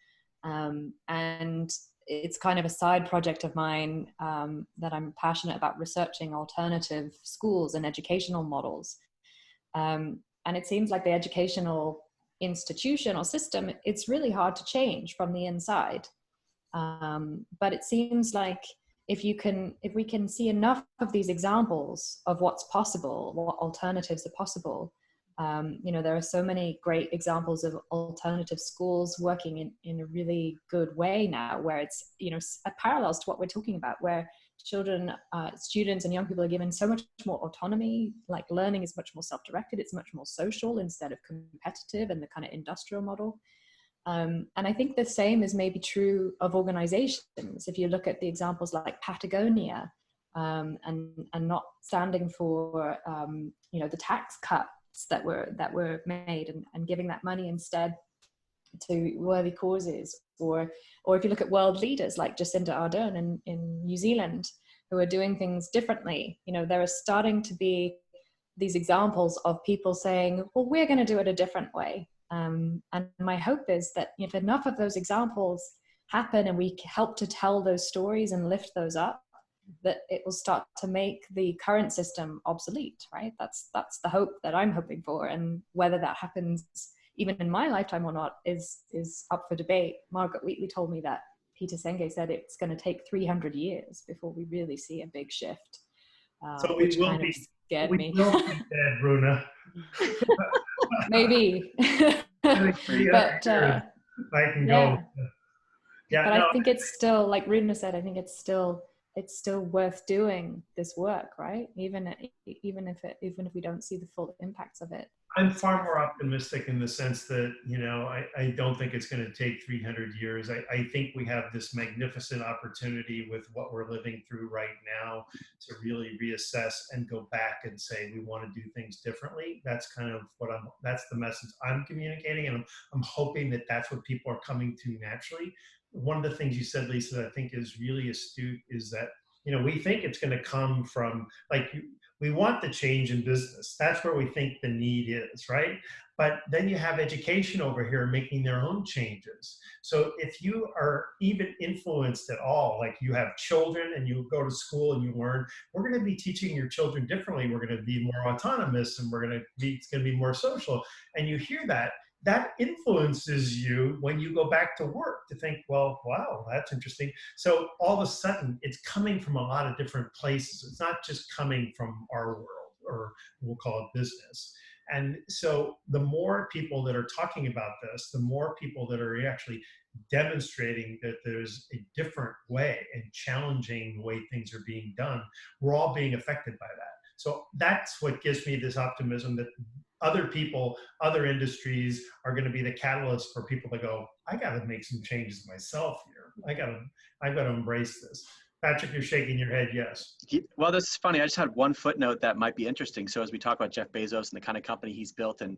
And it's kind of a side project of mine that I'm passionate about, researching alternative schools and educational models. And it seems like the educational institution or system, it's really hard to change from the inside. But it seems like if we can see enough of these examples of what's possible, what alternatives are possible, there are so many great examples of alternative schools working in a really good way now, where it's, parallels to what we're talking about, where children, students and young people are given so much more autonomy, like learning is much more self-directed, it's much more social instead of competitive and the kind of industrial model. And I think the same is maybe true of organizations. If you look at the examples like Patagonia, and not standing for, the tax cuts that were made and giving that money instead to worthy causes, or if you look at world leaders like Jacinda Ardern in New Zealand, who are doing things differently, there are starting to be these examples of people saying, well, we're going to do it a different way. And my hope is that if enough of those examples happen and we help to tell those stories and lift those up, that it will start to make the current system obsolete, right? That's the hope that I'm hoping for. And whether that happens even in my lifetime or not is up for debate. Margaret Wheatley told me that Peter Senge said it's going to take 300 years before we really see a big shift. So we will be scared me. We will be dead, Bruna. Maybe. But I can go. Yeah, but no. I think it's still, like Runa said, I think it's still worth doing this work, right? Even if we don't see the full impacts of it. I'm far more optimistic in the sense that, I don't think it's going to take 300 years. I think we have this magnificent opportunity with what we're living through right now to really reassess and go back and say, we want to do things differently. That's kind of that's the message I'm communicating. And I'm hoping that that's what people are coming to naturally. One of the things you said, Lisa, that I think is really astute is that, we think it's going to come from, like, We want the change in business. That's where we think the need is, right? But then you have education over here making their own changes. So if you are even influenced at all, like you have children and you go to school and you learn, we're going to be teaching your children differently. We're going to be more autonomous, and it's going to be more social. And you hear that, that influences you when you go back to work to think, well, wow, that's interesting. So all of a sudden, it's coming from a lot of different places. It's not just coming from our world, or we'll call it business. And so the more people that are talking about this, the more people that are actually demonstrating that there's a different way and challenging the way things are being done, we're all being affected by that. So that's what gives me this optimism that other people, other industries are going to be the catalyst for people to go, I got to make some changes myself here. I've got to embrace this. Patrick, you're shaking your head, yes. Well, this is funny. I just had one footnote that might be interesting. So as we talk about Jeff Bezos and the kind of company he's built and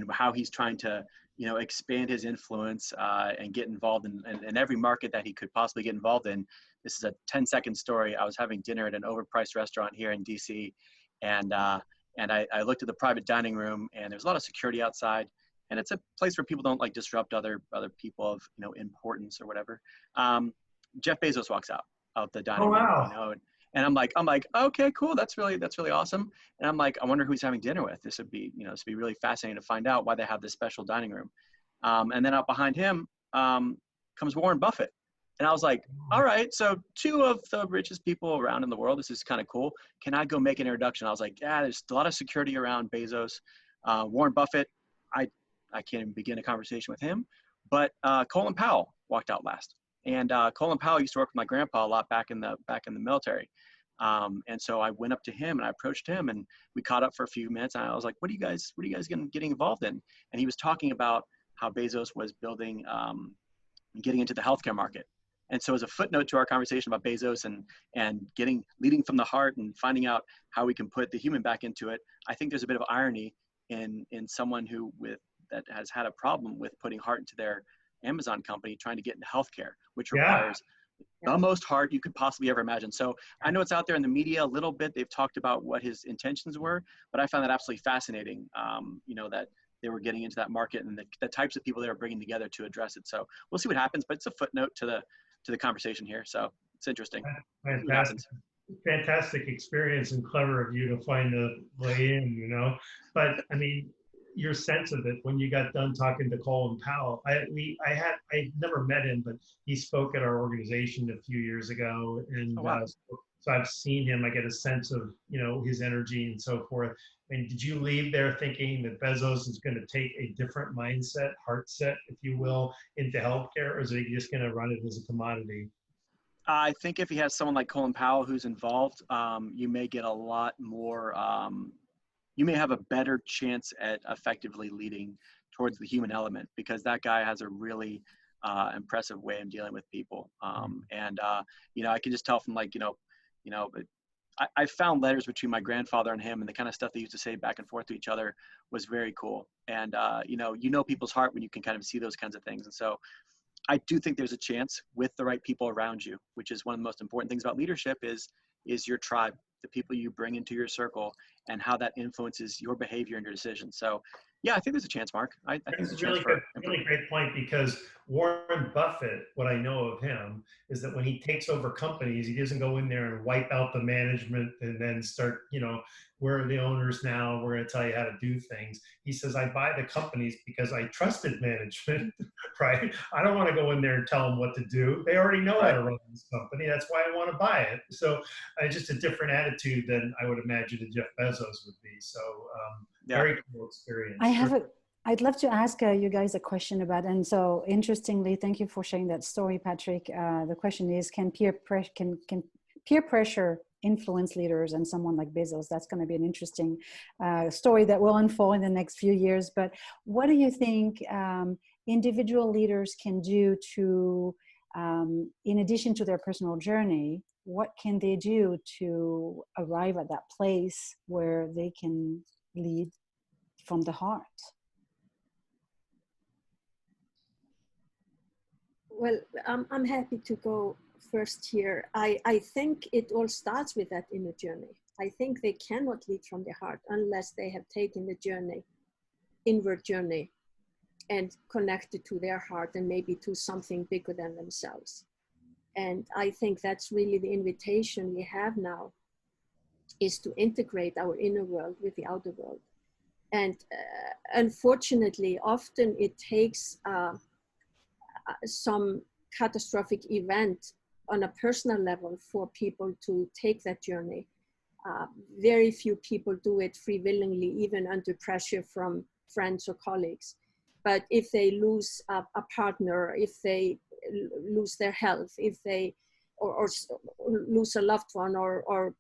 how he's trying to, expand his influence and get involved in every market that he could possibly get involved in. This is a 10-second story. I was having dinner at an overpriced restaurant here in DC, and I looked at the private dining room, and there's a lot of security outside, and it's a place where people don't like disrupt other people of importance or whatever. Jeff Bezos walks out of the dining room, wow. And I'm like, okay, cool. That's really awesome. And I'm like, I wonder who he's having dinner with. This would be really fascinating to find out why they have this special dining room. And then out behind him comes Warren Buffett. And I was like, all right, so two of the richest people around in the world. This is kind of cool. Can I go make an introduction? I was like, yeah, there's a lot of security around Bezos. Warren Buffett, I can't even begin a conversation with him. But Colin Powell walked out last. And Colin Powell used to work with my grandpa a lot back in the military. And so I went up to him and I approached him, and we caught up for a few minutes. And I was like, what are you guys getting involved in? And he was talking about how Bezos was building, getting into the healthcare market. And so as a footnote to our conversation about Bezos and leading from the heart and finding out how we can put the human back into it, I think there's a bit of irony in someone that has had a problem with putting heart into their Amazon company trying to get into healthcare, which requires the most heart you could possibly ever imagine. So I know it's out there in the media a little bit. They've talked about what his intentions were, but I found that absolutely fascinating, that they were getting into that market and the types of people they were bringing together to address it. So we'll see what happens, but it's a footnote to the conversation here. So it's interesting. Fantastic experience and clever of you to find a way in, but I mean, your sense of it when you got done talking to Colin Powell. I never met him, but he spoke at our organization a few years ago, and so I've seen him. I get a sense of his energy and so forth. And did you leave there thinking that Bezos is going to take a different mindset, heart set, if you will, into healthcare, or is he just going to run it as a commodity? I think if he has someone like Colin Powell who's involved, you may get a lot more. You may have a better chance at effectively leading towards the human element, because that guy has a really impressive way of dealing with people. I can just tell from I found letters between my grandfather and him, and the kind of stuff they used to say back and forth to each other was very cool. And, people's heart when you can kind of see those kinds of things. And so I do think there's a chance with the right people around you, which is one of the most important things about leadership is your tribe, the people you bring into your circle, and how that influences your behavior and your decisions. So yeah, I think there's a chance, Mark. I think there's a chance for really great point, because Warren Buffett, what I know of him is that when he takes over companies, he doesn't go in there and wipe out the management and then start, where are the owners now? We're going to tell you how to do things. He says, I buy the companies because I trusted management, right? I don't want to go in there and tell them what to do. They already know how to run this company. That's why I want to buy it. So just a different attitude than I would imagine that Jeff Bezos would be. So very cool experience. I'd love to ask you guys a question about, and so interestingly, thank you for sharing that story, Patrick. The question is, can peer pressure influence leaders and someone like Bezos? That's going to be an interesting story that will unfold in the next few years. But what do you think individual leaders can do to, in addition to their personal journey, what can they do to arrive at that place where they can lead from the heart? Well, I'm happy to go first here. I think it all starts with that inner journey. I think they cannot lead from their heart unless they have taken the journey, inward journey, and connected to their heart and maybe to something bigger than themselves. And I think that's really the invitation we have now, is to integrate our inner world with the outer world. And unfortunately, often it takes some catastrophic event on a personal level for people to take that journey. Very few people do it free willingly, even under pressure from friends or colleagues. But if they lose a partner, if they lose their health, if they or lose a loved one, or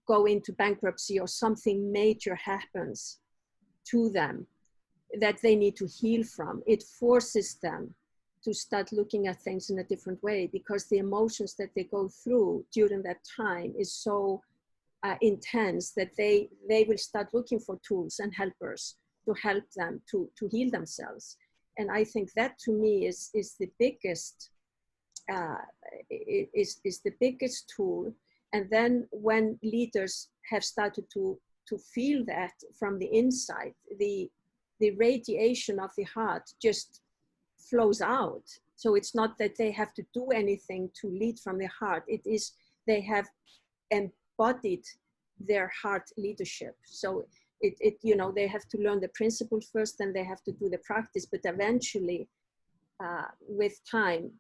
go into bankruptcy, or something major happens to them that they need to heal from, it forces them to start looking at things in a different way, because the emotions that they go through during that time is so intense that they will start looking for tools and helpers to help them to heal themselves. And I think that, to me, is the biggest is the biggest tool. And then when leaders have started to feel that from the inside, the radiation of the heart just flows out. So it's not that they have to do anything to lead from the heart. It is, they have embodied their heart leadership. So it you know, they have to learn the principle first, then they have to do the practice, but eventually with time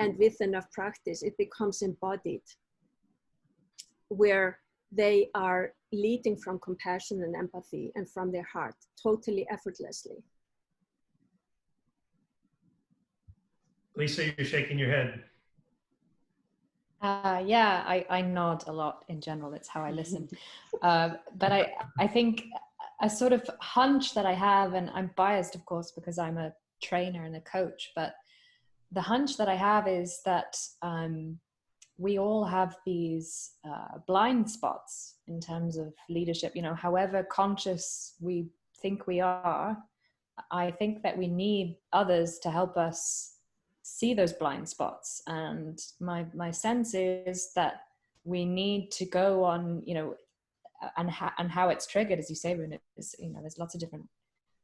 and with enough practice, it becomes embodied, where they are leading from compassion and empathy and from their heart, totally effortlessly. Lisa, you're shaking your head. Yeah, I nod a lot in general. It's how I listen. But I think a sort of hunch that I have, and I'm biased, of course, because I'm a trainer and a coach, but the hunch that I have is that we all have these blind spots in terms of leadership. You know, however conscious we think we are, I think that we need others to help us see those blind spots. And my sense is that we need to go on, you know, and how it's triggered, as you say, Runa, is, you know, there's lots of different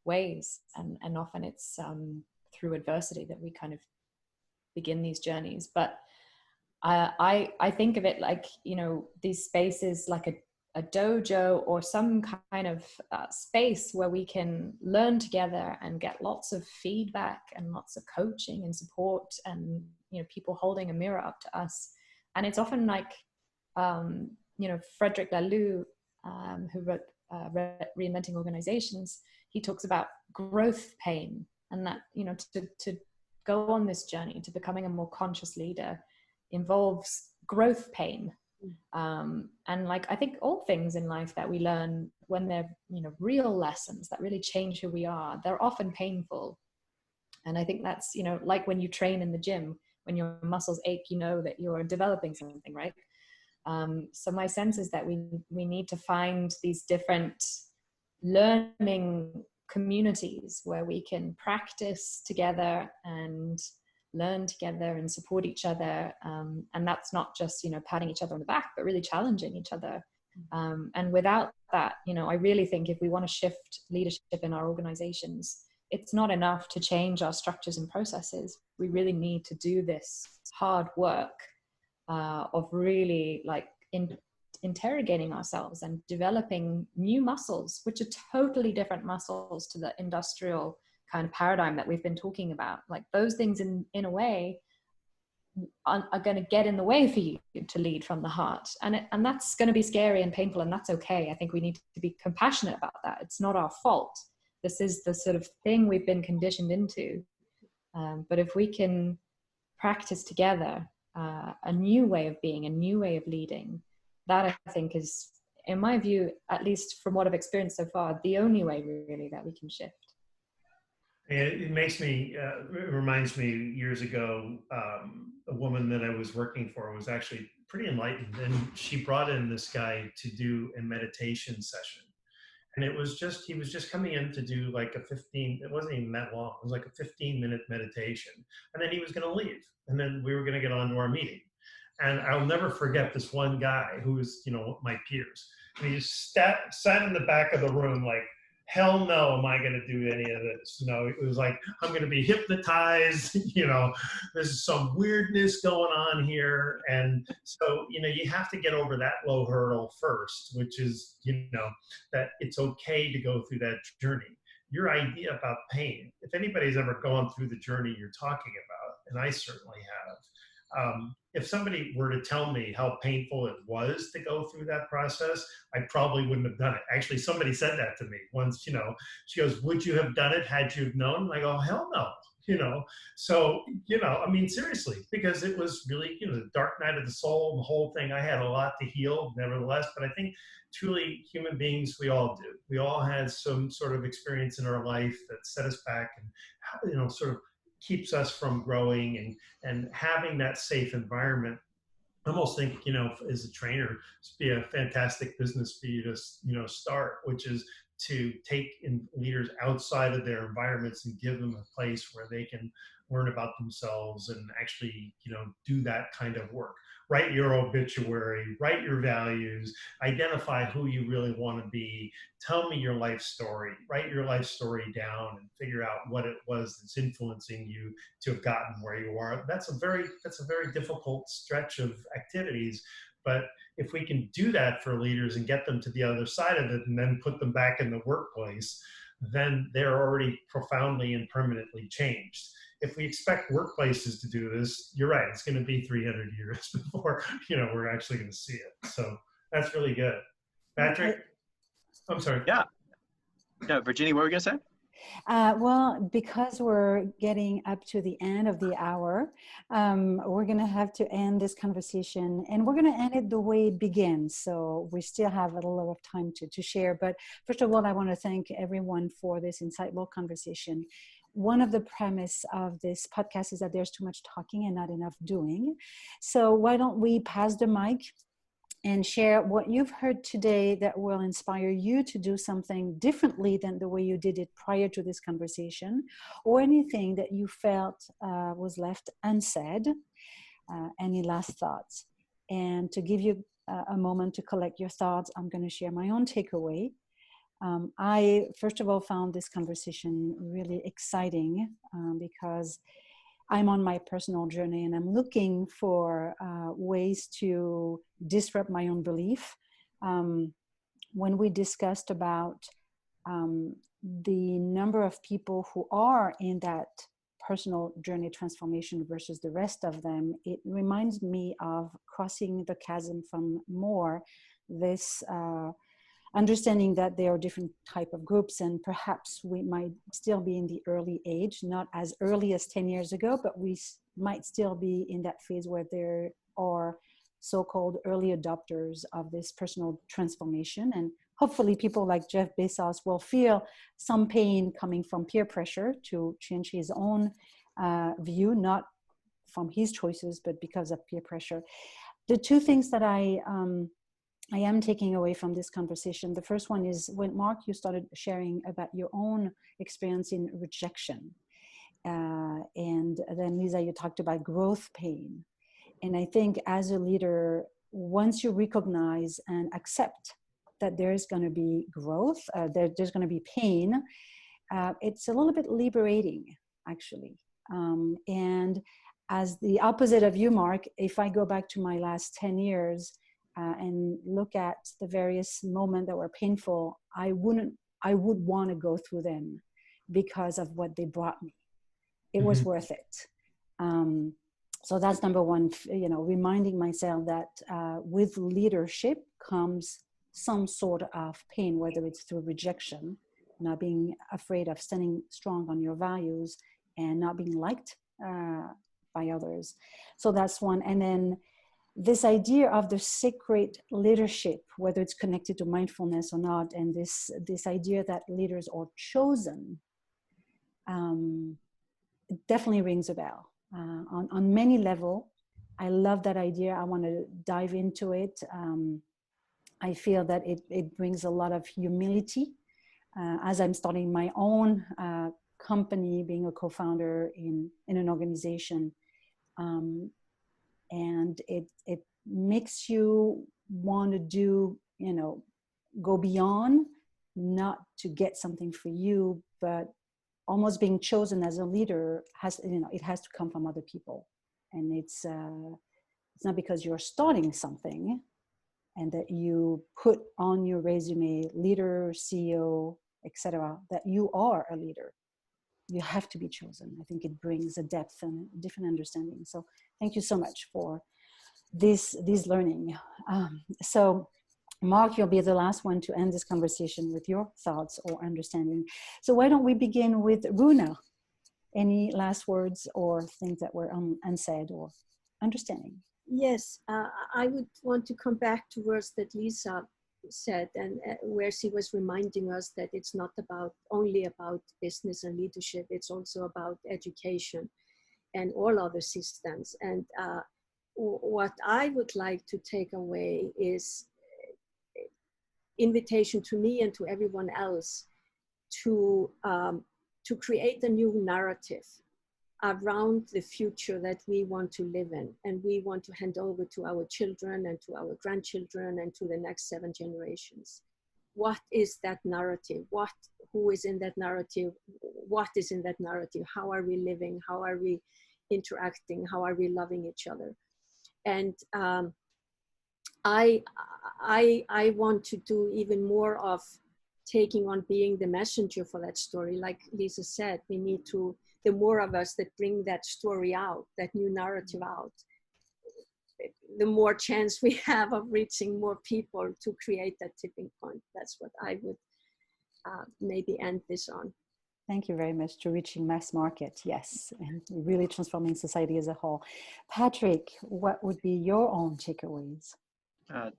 ways, and often it's through adversity that we kind of begin these journeys. But I think of it like, you know, these spaces like a dojo or some kind of space where we can learn together and get lots of feedback and lots of coaching and support, and, you know, people holding a mirror up to us. And it's often like, you know, Frederick Laloux, who wrote Reinventing Organizations, he talks about growth pain, and that, you know, to go on this journey to becoming a more conscious leader involves growth pain. And like, I think all things in life that we learn, when they're, you know, real lessons that really change who we are, they're often painful. And I think that's, you know, like when you train in the gym, when your muscles ache, you know that you're developing something, right? So my sense is that we need to find these different learning communities where we can practice together and learn together and support each other. And that's not just, you know, patting each other on the back, but really challenging each other. And without that, you know, I really think if we want to shift leadership in our organizations, it's not enough to change our structures and processes. We really need to do this hard work of really like interrogating ourselves and developing new muscles, which are totally different muscles to the industrial kind of paradigm that we've been talking about. Like those things in a way are going to get in the way for you to lead from the heart. And that's going to be scary and painful, and that's okay. I think we need to be compassionate about that. It's not our fault. This is the sort of thing we've been conditioned into. But if we can practice together a new way of being, a new way of leading, that I think is, in my view, at least from what I've experienced so far, the only way really that we can shift. It makes me, it reminds me years ago, a woman that I was working for was actually pretty enlightened, and she brought in this guy to do a meditation session. And it was just, he was just coming in to do like a 15, it wasn't even that long, it was like a 15-minute meditation. And then he was going to leave. And then we were going to get on to our meeting. And I'll never forget this one guy who was, you know, my peers. And he just sat in the back of the room like, hell no, am I going to do any of this? You know, it was like, I'm going to be hypnotized. You know, there's some weirdness going on here. And so, you know, you have to get over that low hurdle first, which is, you know, that it's okay to go through that journey. Your idea about pain, if anybody's ever gone through the journey you're talking about, and I certainly have, if somebody were to tell me how painful it was to go through that process, I probably wouldn't have done it. Actually, somebody said that to me once, you know, she goes, would you have done it had you have known? And I go, hell no, you know? So, you know, I mean, seriously, because it was really, you know, the dark night of the soul, the whole thing. I had a lot to heal nevertheless, but I think truly human beings, we all do. We all had some sort of experience in our life that set us back and, you know, sort of keeps us from growing and having that safe environment. I almost think, you know, as a trainer, it's be a fantastic business for you to, you know, start, which is to take in leaders outside of their environments and give them a place where they can learn about themselves and actually, you know, do that kind of work. Write your obituary, write your values, identify who you really want to be. Tell me your life story, write your life story down and figure out what it was that's influencing you to have gotten where you are. That's a very difficult stretch of activities, but if we can do that for leaders and get them to the other side of it and then put them back in the workplace, then they're already profoundly and permanently changed. If we expect workplaces to do this, you're right, it's going to be 300 years before, you know, we're actually going to see it. So that's really good. Patrick? I'm sorry. Yeah. No, Virginia, what were we going to say? Well, because we're getting up to the end of the hour, we're going to have to end this conversation, and we're going to end it the way it begins. So we still have a little of time to share. But first of all, I want to thank everyone for this insightful conversation. One of the premise of this podcast is that there's too much talking and not enough doing. So why don't we pass the mic and share what you've heard today that will inspire you to do something differently than the way you did it prior to this conversation, or anything that you felt was left unsaid. Any last thoughts? And to give you a moment to collect your thoughts, I'm going to share my own takeaway. I, first of all, found this conversation really exciting because I'm on my personal journey and I'm looking for ways to disrupt my own belief. When we discussed about the number of people who are in that personal journey transformation versus the rest of them, it reminds me of crossing the chasm from more this understanding that there are different type of groups, and perhaps we might still be in the early age, not as early as 10 years ago, but we might still be in that phase where there are so-called early adopters of this personal transformation. And hopefully people like Jeff Bezos will feel some pain coming from peer pressure to change his own view, not from his choices, but because of peer pressure. The two things that I am taking away from this conversation. The first one is when Mark, you started sharing about your own experience in rejection. And then Lisa, you talked about growth pain. And I think as a leader, once you recognize and accept that there's going to be growth, there's going to be pain, it's a little bit liberating, actually. And as the opposite of you, Mark, if I go back to my last 10 years, and look at the various moments that were painful, I would want to go through them because of what they brought me. It was worth it. So that's number one, you know, reminding myself that with leadership comes some sort of pain, whether it's through rejection, not being afraid of standing strong on your values and not being liked by others. So that's one. And then this idea of the sacred leadership, whether it's connected to mindfulness or not, and this idea that leaders are chosen, it definitely rings a bell. On many levels, I love that idea. I want to dive into it. I feel that it brings a lot of humility. As I'm starting my own company, being a co-founder in an organization, and it makes you want to do, you know, go beyond, not to get something for you, but almost being chosen as a leader has, it has to come from other people. And it's not because you're starting something and that you put on your resume leader, CEO, etc., that you are a leader. You have to be chosen. I think it brings a depth and a different understanding. So thank you so much for this learning. So Mark, you'll be the last one to end this conversation with your thoughts or understanding. So why don't we begin with Runa? Any last words or things that were unsaid or understanding? Yes, I would want to come back to words that Lisa said, and where she was reminding us that it's not only about business and leadership, it's also about education and all other systems. And what I would like to take away is invitation to me and to everyone else to create a new narrative around the future that we want to live in, and we want to hand over to our children and to our grandchildren and to the next 7 generations. What is that narrative? Who is in that narrative? What is in that narrative? How are we living? How are we interacting? How are we loving each other? And I want to do even more of taking on being the messenger for that story. Like Lisa said, we need to, the more of us that bring that story out, that new narrative out, the more chance we have of reaching more people to create that tipping point. That's what I would maybe end this on. Thank you very much. To reaching mass market, yes, and really transforming society as a whole. Patrick, what would be your own takeaways?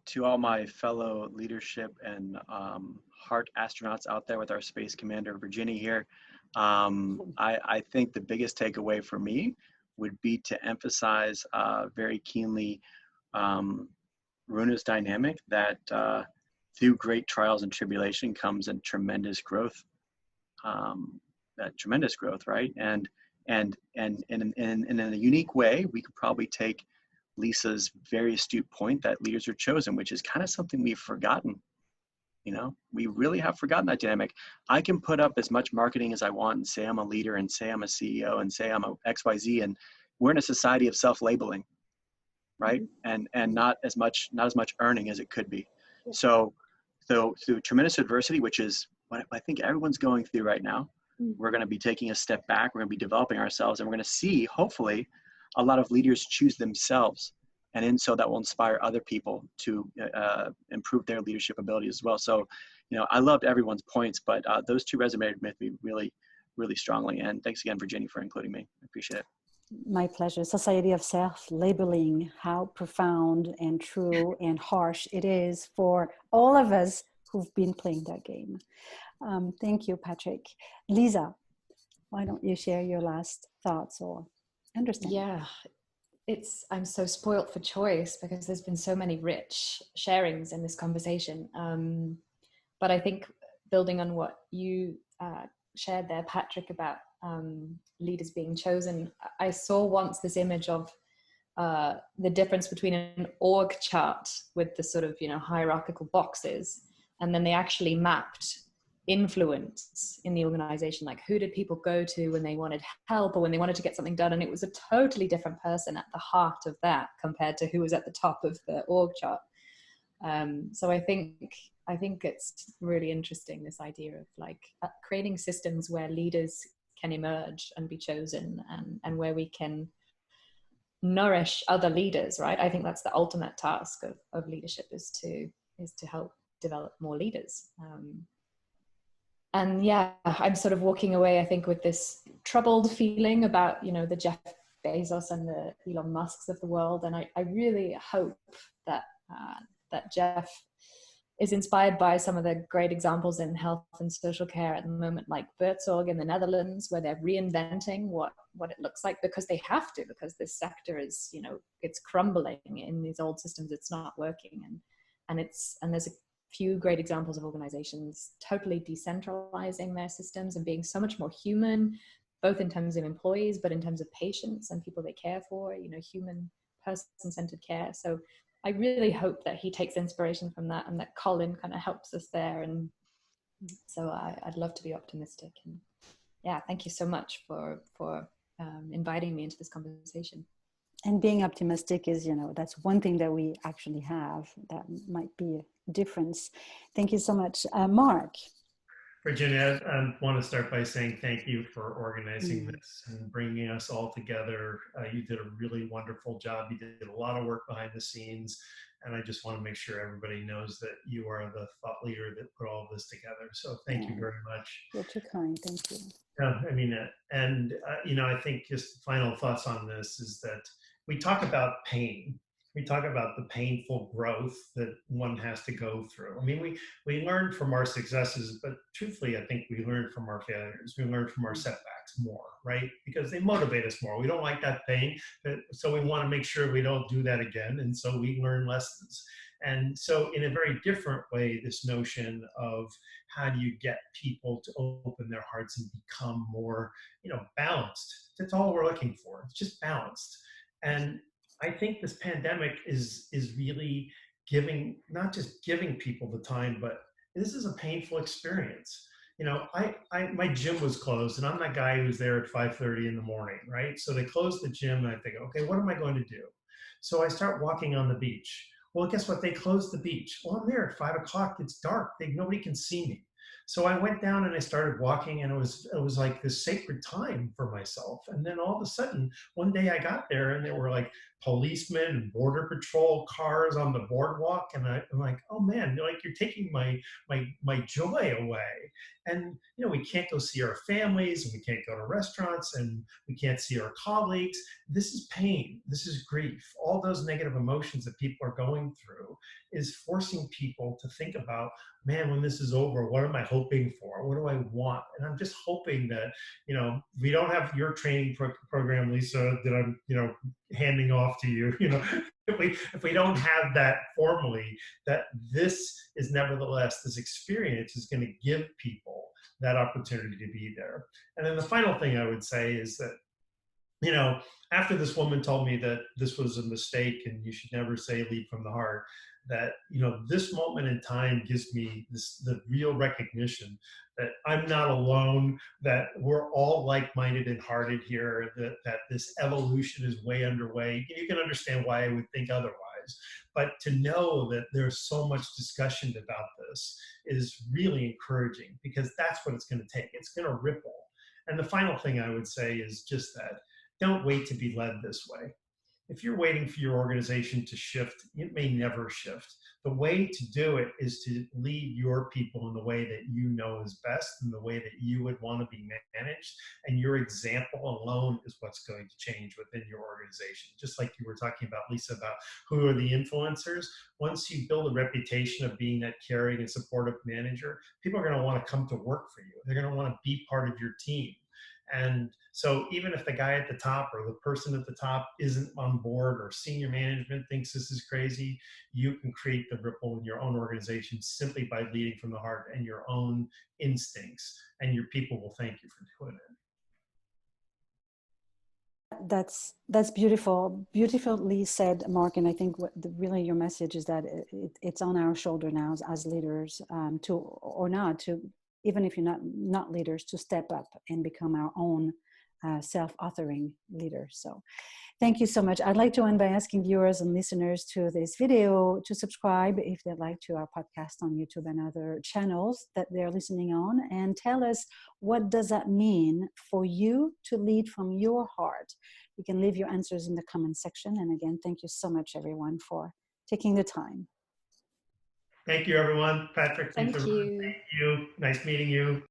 To all my fellow leadership and heart astronauts out there with our Space Commander Virginia here, I think the biggest takeaway for me would be to emphasize very keenly Runa's dynamic that through great trials and tribulation comes a tremendous growth, right? And in a unique way, we could probably take Lisa's very astute point that leaders are chosen, which is kind of something we've forgotten. We really have forgotten that dynamic. I can put up as much marketing as I want and say I'm a leader and say I'm a CEO and say I'm a XYZ, and we're in a society of self-labeling, right? And not as much earning as it could be. So through tremendous adversity, which is what I think everyone's going through right now, we're going to be taking a step back. We're going to be developing ourselves, and we're going to see, hopefully, a lot of leaders choose themselves, and in so that will inspire other people to improve their leadership ability as well. So, I loved everyone's points, but those two resonated with me really, really strongly. And thanks again, Virginia, for including me. I appreciate it. My pleasure. Society of self-labeling, how profound and true and harsh it is for all of us who've been playing that game. Thank you, Patrick. Lisa, why don't you share your last thoughts or understanding? Yeah, I'm so spoilt for choice because there's been so many rich sharings in this conversation. But I think building on what you shared there, Patrick, about leaders being chosen, I saw once this image of the difference between an org chart with the sort of, hierarchical boxes, and then they actually mapped influence in the organization, like who did people go to when they wanted help or when they wanted to get something done, and it was a totally different person at the heart of that compared to who was at the top of the org chart. So I think it's really interesting, this idea of like creating systems where leaders can emerge and be chosen, and where we can nourish other leaders, right? I think that's the ultimate task of leadership, is to help develop more leaders. And yeah, I'm sort of walking away, I think, with this troubled feeling about, the Jeff Bezos and the Elon Musks of the world. And I really hope that Jeff is inspired by some of the great examples in health and social care at the moment, like Bezos in the Netherlands, where they're reinventing what it looks like, because they have to, because this sector is, it's crumbling in these old systems. It's not working. And there's a few great examples of organizations totally decentralizing their systems and being so much more human, both in terms of employees, but in terms of patients and people they care for, human person-centered care. So I really hope that he takes inspiration from that, and that Colin kind of helps us there. And so I'd love to be optimistic. And yeah, thank you so much for inviting me into this conversation. And being optimistic is, that's one thing that we actually have that might be a difference. Thank you so much. Mark. Virginia, I want to start by saying thank you for organizing this and bringing us all together. You did a really wonderful job. You did a lot of work behind the scenes. And I just want to make sure everybody knows that you are the thought leader that put all of this together. So thank you very much. You're too kind. Thank you. I mean it. And, I think just final thoughts on this is that we talk about pain. We talk about the painful growth that one has to go through. I mean, we learn from our successes, but truthfully, I think we learn from our failures. We learn from our setbacks more, right? Because they motivate us more. We don't like that pain, so we want to make sure we don't do that again. And so we learn lessons. And so in a very different way, this notion of how do you get people to open their hearts and become more, balanced. That's all we're looking for. It's just balanced. And I think this pandemic is really giving, not just giving people the time, but this is a painful experience. My gym was closed, and I'm that guy who's there at 5:30 in the morning, right? So they closed the gym, and I think, okay, what am I going to do? So I start walking on the beach. Well, guess what? They closed the beach. Well, I'm there at 5 o'clock. It's dark. Nobody can see me. So I went down and I started walking, and it was like this sacred time for myself. And then all of a sudden, one day I got there, and there were like policemen and border patrol cars on the boardwalk, and I'm like, oh man, you're taking my joy away. And we can't go see our families, and we can't go to restaurants, and we can't see our colleagues. This is pain. This is grief. All those negative emotions that people are going through is forcing people to think about, man, when this is over, what am I hoping for? What do I want? And I'm just hoping that, we don't have your training program, Lisa, that I'm, handing off to you, if we don't have that formally, that this is nevertheless, this experience is going to give people that opportunity to be there. And then the final thing I would say is that, after this woman told me that this was a mistake and you should never say lead from the heart, that, this moment in time gives me the real recognition that I'm not alone, that we're all like-minded and hearted here, that this evolution is way underway. You can understand why I would think otherwise. But to know that there's so much discussion about this is really encouraging, because that's what it's going to take. It's going to ripple. And the final thing I would say is just that, don't wait to be led this way. If you're waiting for your organization to shift, it may never shift. The way to do it is to lead your people in the way that you know is best, and the way that you would want to be managed. And your example alone is what's going to change within your organization. Just like you were talking about, Lisa, about who are the influencers. Once you build a reputation of being that caring and supportive manager, people are going to want to come to work for you. They're going to want to be part of your team. And so even if the guy at the top or the person at the top isn't on board, or senior management thinks this is crazy, you can create the ripple in your own organization simply by leading from the heart and your own instincts, and your people will thank you for doing it. That's beautiful, beautifully said, Mark. And I think really your message is that it's on our shoulder now as leaders, to, or not to, even if you're not leaders, to step up and become our own self-authoring leaders. So thank you so much. I'd like to end by asking viewers and listeners to this video to subscribe if they'd like to our podcast on YouTube and other channels that they're listening on, and tell us, what does that mean for you to lead from your heart? You can leave your answers in the comment section. And again, thank you so much, everyone, for taking the time. Thank you, everyone. Patrick, Thank you. Thank you. Nice meeting you.